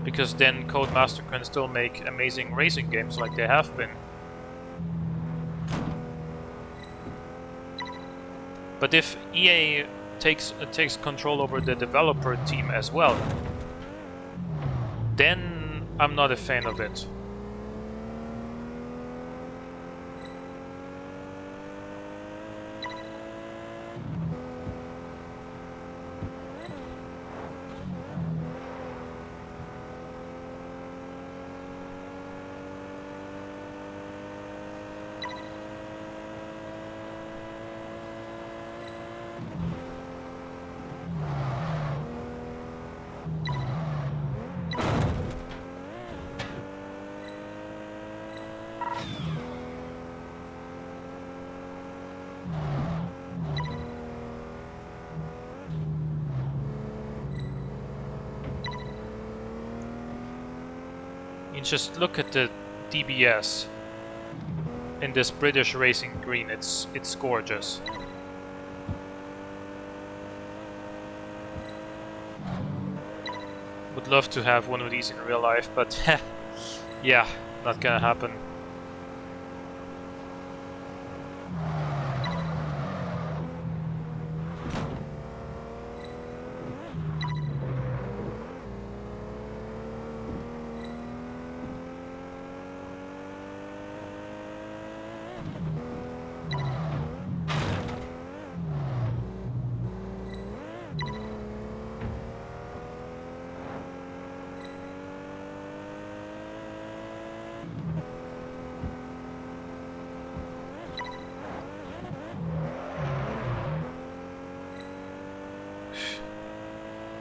Codemaster can still make amazing racing games like they have been. But if EA takes control over the developer team as well, then I'm not a fan of it. You just look at the DBS in this British racing green. It's gorgeous. Would love to have one of these in real life, but yeah, not gonna happen.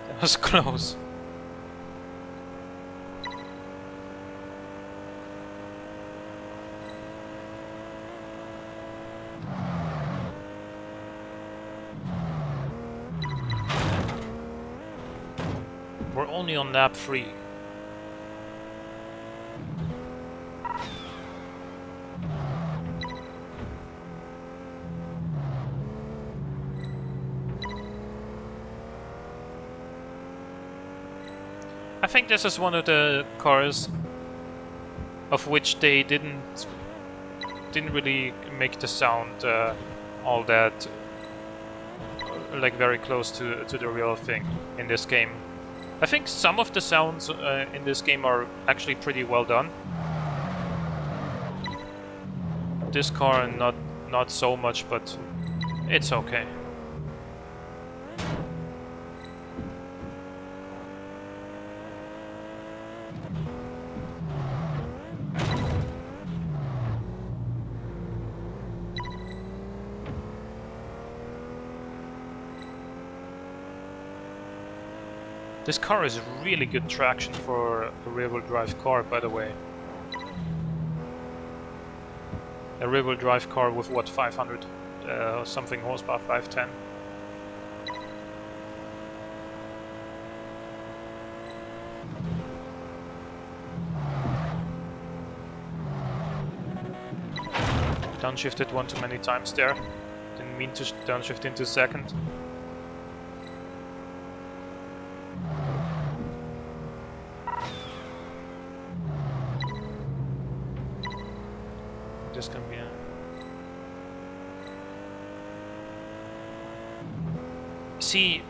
That was close. We're only on lap 3. I think this is one of the cars of which they didn't really make the sound all that like very close to the real thing in this game. I think some of the sounds in this game are actually pretty well done. This car not so much, but it's okay. This car is really good traction for a rear-wheel drive car, by the way. A rear-wheel drive car with what, 500 something horsepower, 510. Downshifted one too many times there. Didn't didn't mean to downshift into second. This can be a... See,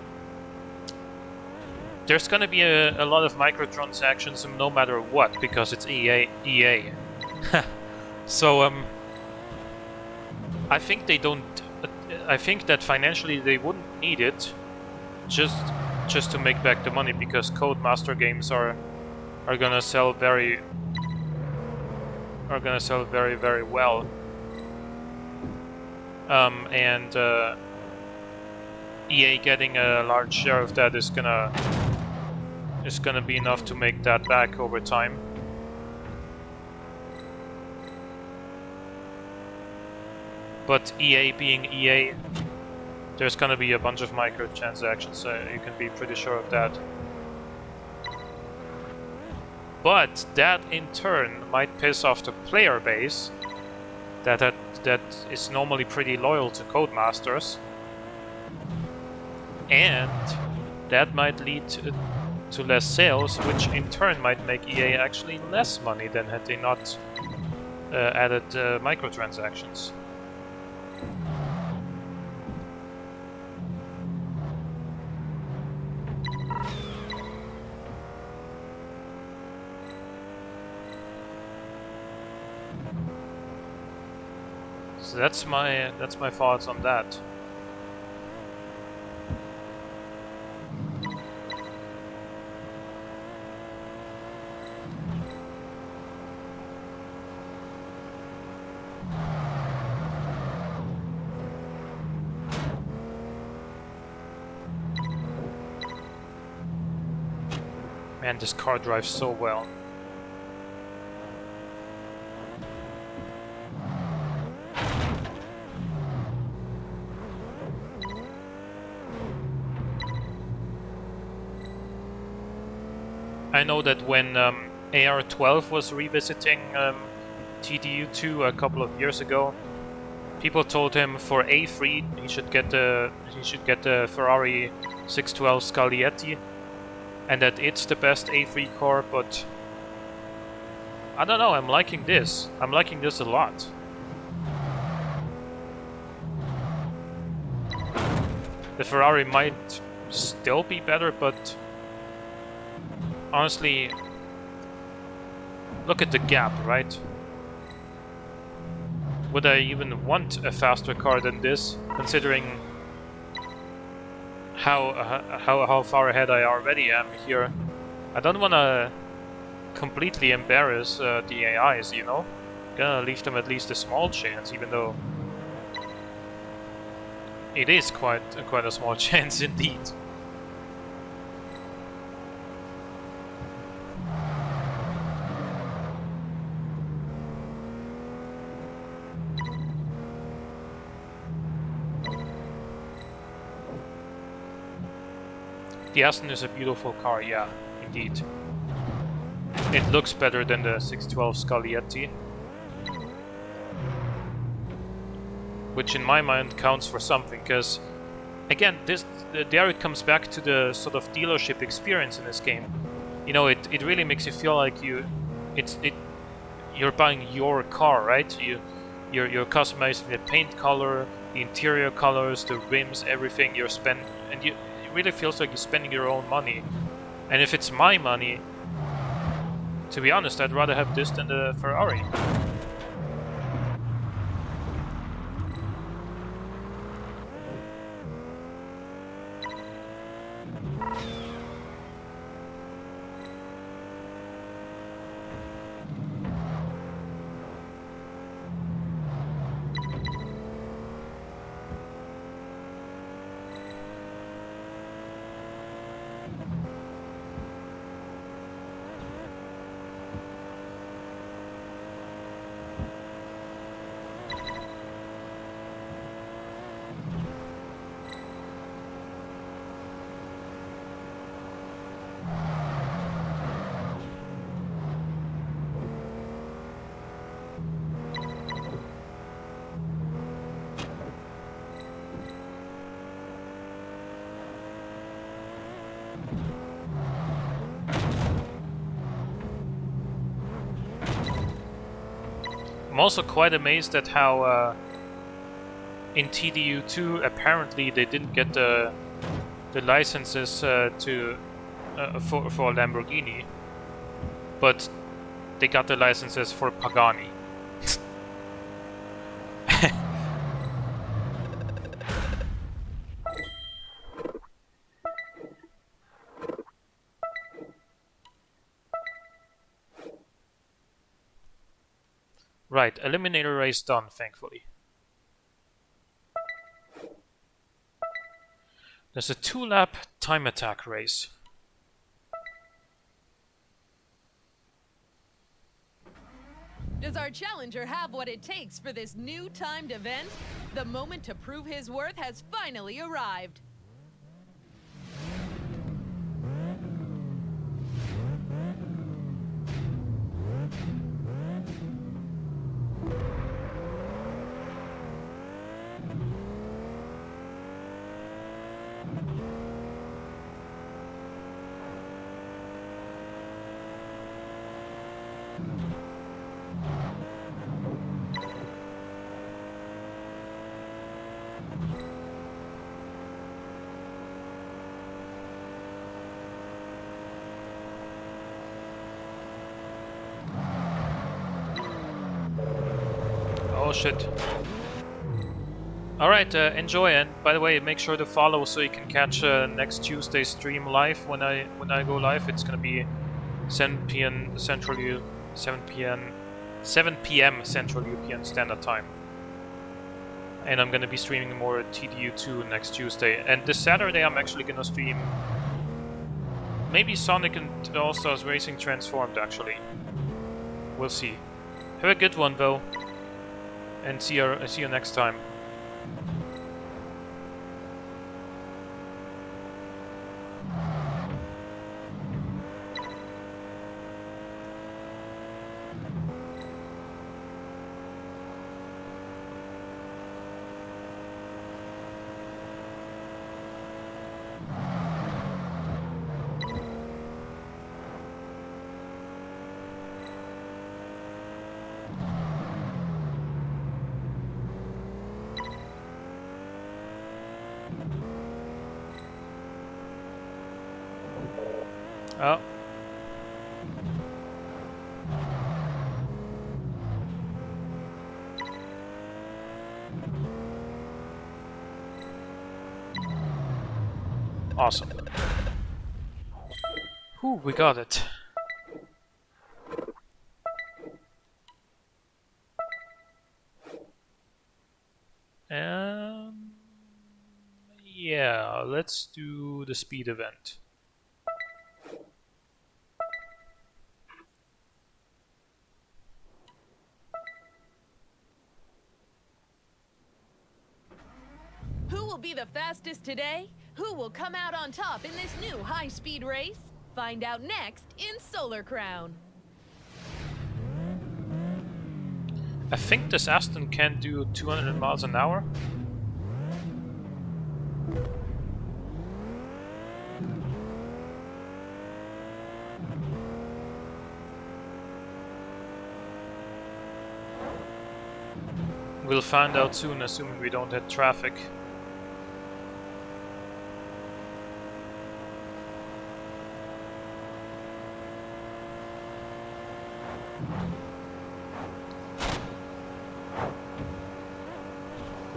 there's gonna be a lot of microtransactions no matter what, because it's EA. So I think they don't. I think that financially they wouldn't need it, just to make back the money, because Codemaster games are gonna sell very very well. And EA getting a large share of that is gonna be enough to make that back over time. But EA being EA, there's gonna be a bunch of microtransactions, so you can be pretty sure of that. But that in turn might piss off the player base that is normally pretty loyal to Codemasters, and that might lead to less sales, which in turn might make EA actually less money than had they not added microtransactions. So that's my thoughts on that. Man, this car drives so well. I know that when AR-12 was revisiting TDU 2 a couple of years ago, people told him for A3 he should get the Ferrari 612 Scaglietti, and that it's the best A3 car. But I don't know. I'm liking this. I'm liking this a lot. The Ferrari might still be better, but honestly, look at the gap, right? Would I even want a faster car than this, considering how far ahead I already am here? I don't want to completely embarrass the AIs, you know? Gonna leave them at least a small chance, even though it is quite a small chance indeed. The Aston is a beautiful car, yeah, indeed. It looks better than the 612 Scaglietti, which in my mind counts for something, because again, there it comes back to the sort of dealership experience in this game. You know, it really makes you feel like you're buying your car, right? You're customizing the paint color, the interior colors, the rims, everything you're spending, and it really feels like you're spending your own money. And if it's my money, to be honest, I'd rather have this than the Ferrari. I'm also quite amazed at how in TDU 2 apparently they didn't get the licenses for Lamborghini, but they got the licenses for Pagani. Right, eliminator race done, thankfully. There's a 2-lap time attack race. Does our challenger have what it takes for this new timed event? The moment to prove his worth has finally arrived. Oh shit. Alright, enjoy, and by the way, make sure to follow so you can catch next Tuesday's stream live when I go live. It's gonna be 7 p.m. Central 7 p.m. Central European Standard Time. And I'm gonna be streaming more TDU 2 next Tuesday. And this Saturday I'm actually gonna stream maybe Sonic and All-Stars Racing Transformed, actually. We'll see. Have a good one though. And see you next time. Oh. Awesome. Whew, we got it. Yeah, let's do the speed event. Who will be the fastest today? Who will come out on top in this new high-speed race? Find out next in Solar Crown. I think this Aston can do 200 miles an hour. We'll find out soon, assuming we don't hit traffic.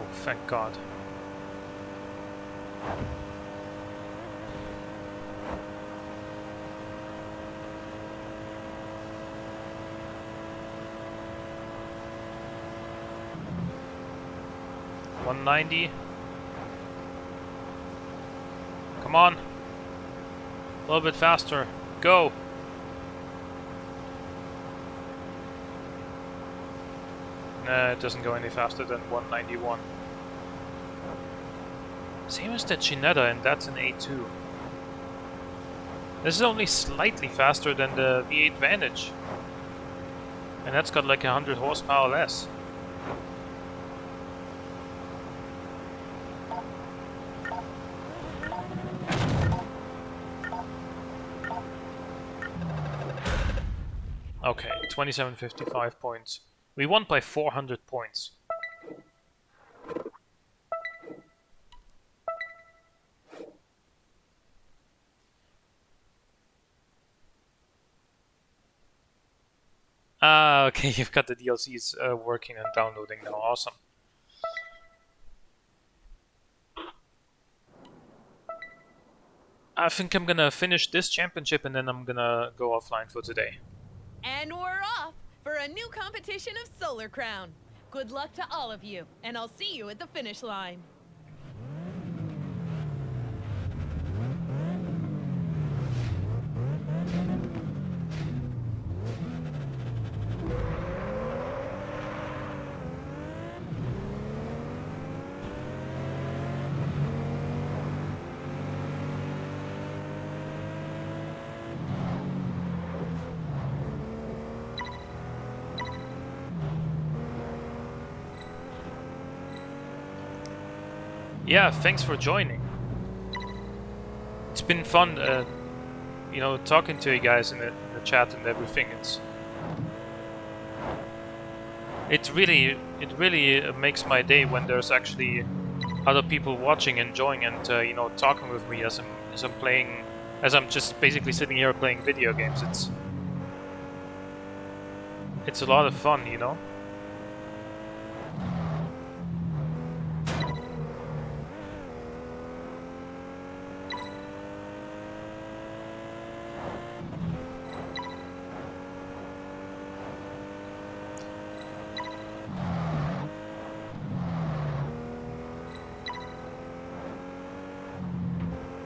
Oh, thank God. $190. Come on. A little bit faster. Go. Nah, it doesn't go any faster than 191. Same as the Chinetta, and that's an A2. This is only slightly faster than the V8 Vantage. And that's got like 100 horsepower less. Okay, 2755 points. We won by 400 points. Ah, okay, you've got the DLCs working and downloading now. Awesome. I think I'm gonna finish this championship and then I'm gonna go offline for today. And we're off for a new competition of Solar Crown. Good luck to all of you, and I'll see you at the finish line. Yeah, thanks for joining. It's been fun, you know, talking to you guys in the chat and everything. It really makes my day when there's actually other people watching, enjoying, and you know, talking with me as I'm playing, as I'm just basically sitting here playing video games. It's a lot of fun, you know.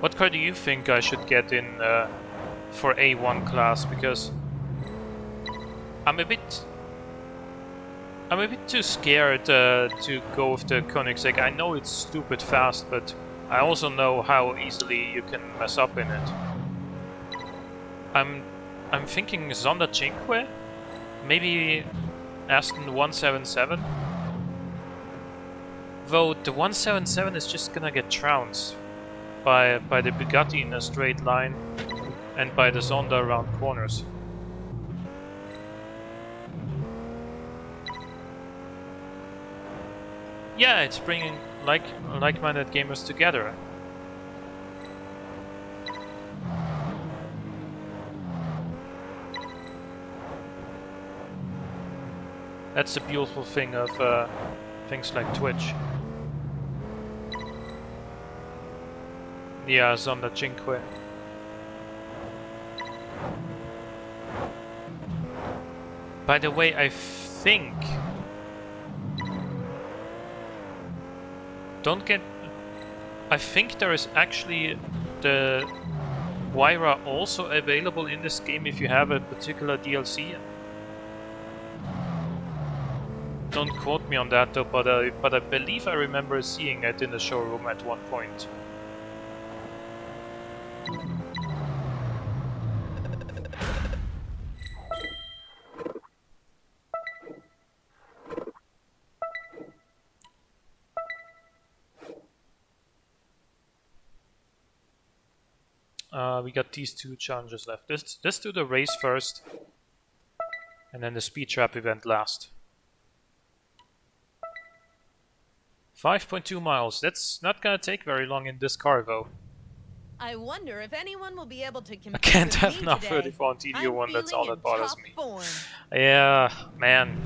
What car do you think I should get in for A1 class? Because I'm a bit too scared to go with the Koenigsegg. I know it's stupid fast, but I also know how easily you can mess up in it. I'm thinking Zonda Cinque, maybe Aston 177. Though the 177 is just gonna get trounced by the Bugatti in a straight line and by the Zonda around corners. Yeah, it's bringing like-minded gamers together. That's the beautiful thing of things like Twitch. Yeah, Zonda Cinque. By the way, I think... I think there is actually the Wyra also available in this game if you have a particular DLC. Don't quote me on that though, but I believe I remember seeing it in the showroom at one point. We got these two challenges left. Let's do the race first, and then the speed trap event last. 5.2 miles. That's not gonna take very long in this car, though. I wonder if anyone will be able to compete I can't with have me enough today. 34 on TDU I'm one. That's all feeling that bothers in top me. form. Yeah, man.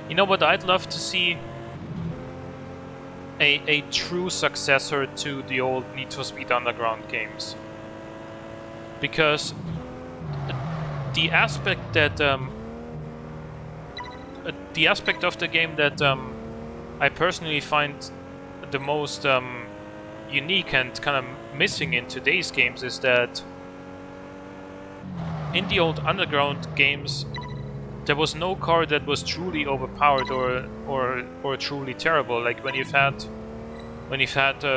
You know what I'd love to see? A true successor to the old Need for Speed Underground games. Because the aspect that the aspect of the game that I personally find the most unique and kind of missing in today's games is that in the old Underground games there was no car that was truly overpowered or truly terrible. Like when you've had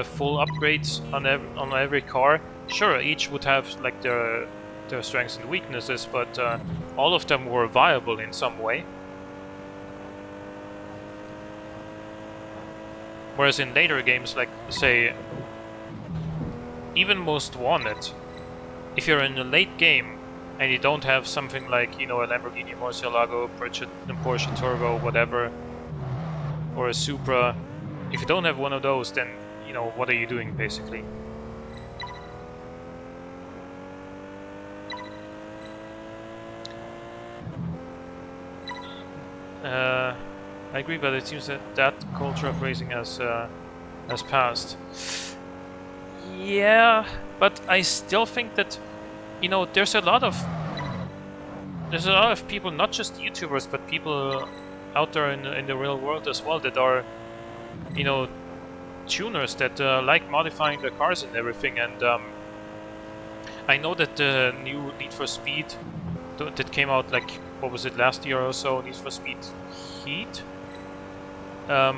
full upgrades on every car, sure, each would have like their strengths and weaknesses, but all of them were viable in some way. Whereas in later games, like say, even Most Wanted, if you're in a late game and you don't have something like, you know, a Lamborghini Murcielago, Porsche Turbo, whatever, or a Supra, if you don't have one of those, then, you know, what are you doing basically? I agree, but it seems that that culture of racing has passed. Yeah, but I still think that, you know, there's a lot of people, not just YouTubers, but people out there in the real world as well, that are, you know, tuners that like modifying their cars and everything. And I know that the new Need for Speed that came out, like, what was it, last year or so, Need for Speed Heat, that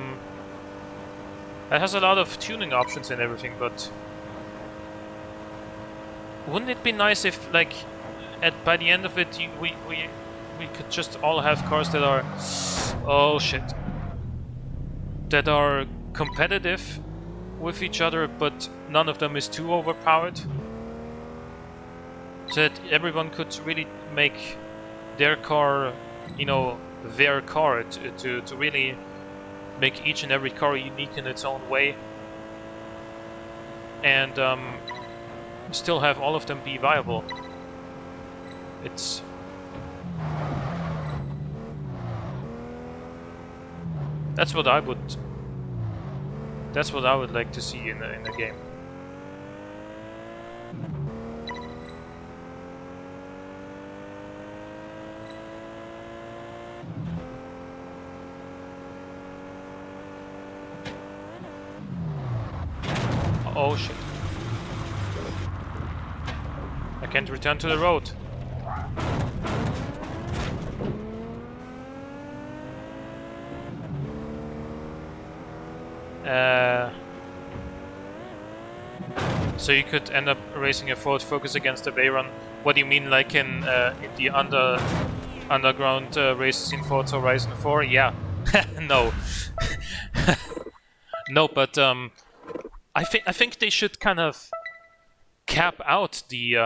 has a lot of tuning options and everything, but wouldn't it be nice if, like, by the end of it, we could just all have cars that are, oh shit, that are competitive with each other, but none of them is too overpowered, so that everyone could really make their car, you know, their car, to really make each and every car unique in its own way, and still have all of them be viable. That's what I would like to see in a game. Oh shit. I can't return to the road. So you could end up racing a Ford Focus against a Veyron. What do you mean, like in the underground races in Forza Horizon 4? Yeah. No. No, but I think they should kind of cap out the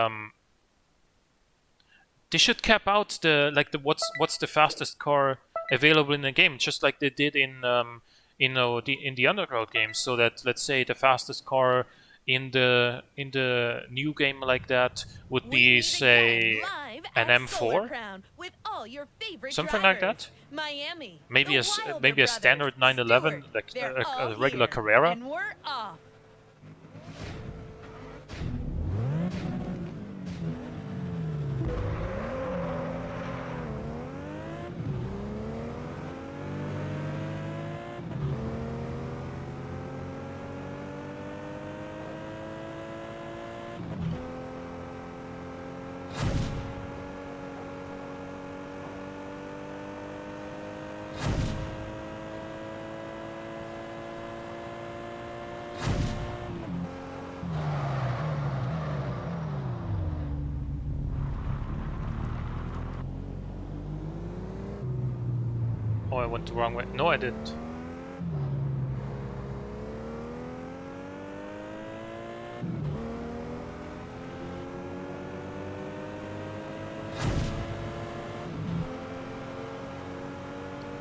what's the fastest car available in the game, just like they did in the underground games, so that, let's say, the fastest car in the new game like that would be, say, an M4, something like that. Miami, Maybe maybe a standard 911, like a regular Carrera. And we're off. Oh, I went the wrong way. No, I didn't.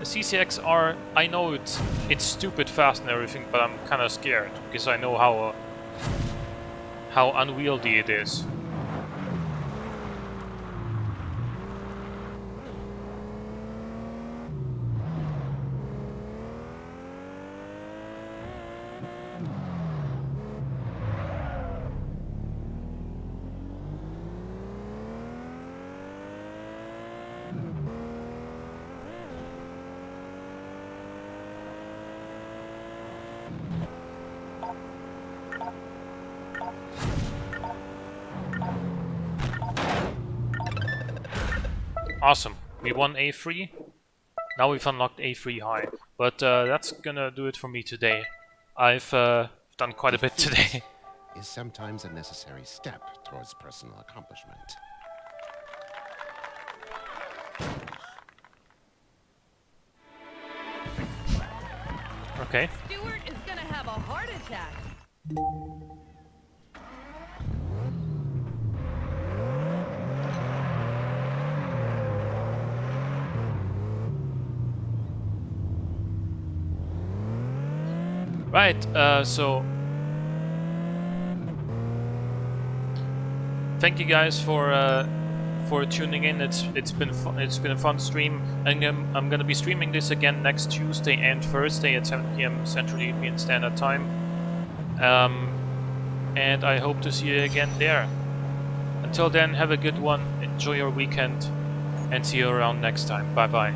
The CCXR, I know it's stupid fast and everything, but I'm kind of scared because I know how unwieldy it is. Awesome, we won A3. Now we've unlocked A3 high, but that's gonna do it for me today. I've done quite a bit today. Is sometimes a necessary step towards personal accomplishment. Okay. Stuart is gonna have a heart attack. Right, so thank you guys for tuning in. It's been a fun stream, and I'm gonna be streaming this again next Tuesday and Thursday at 7 p.m. Central European Standard Time. And I hope to see you again there. Until then, have a good one, enjoy your weekend, and see you around next time. Bye bye.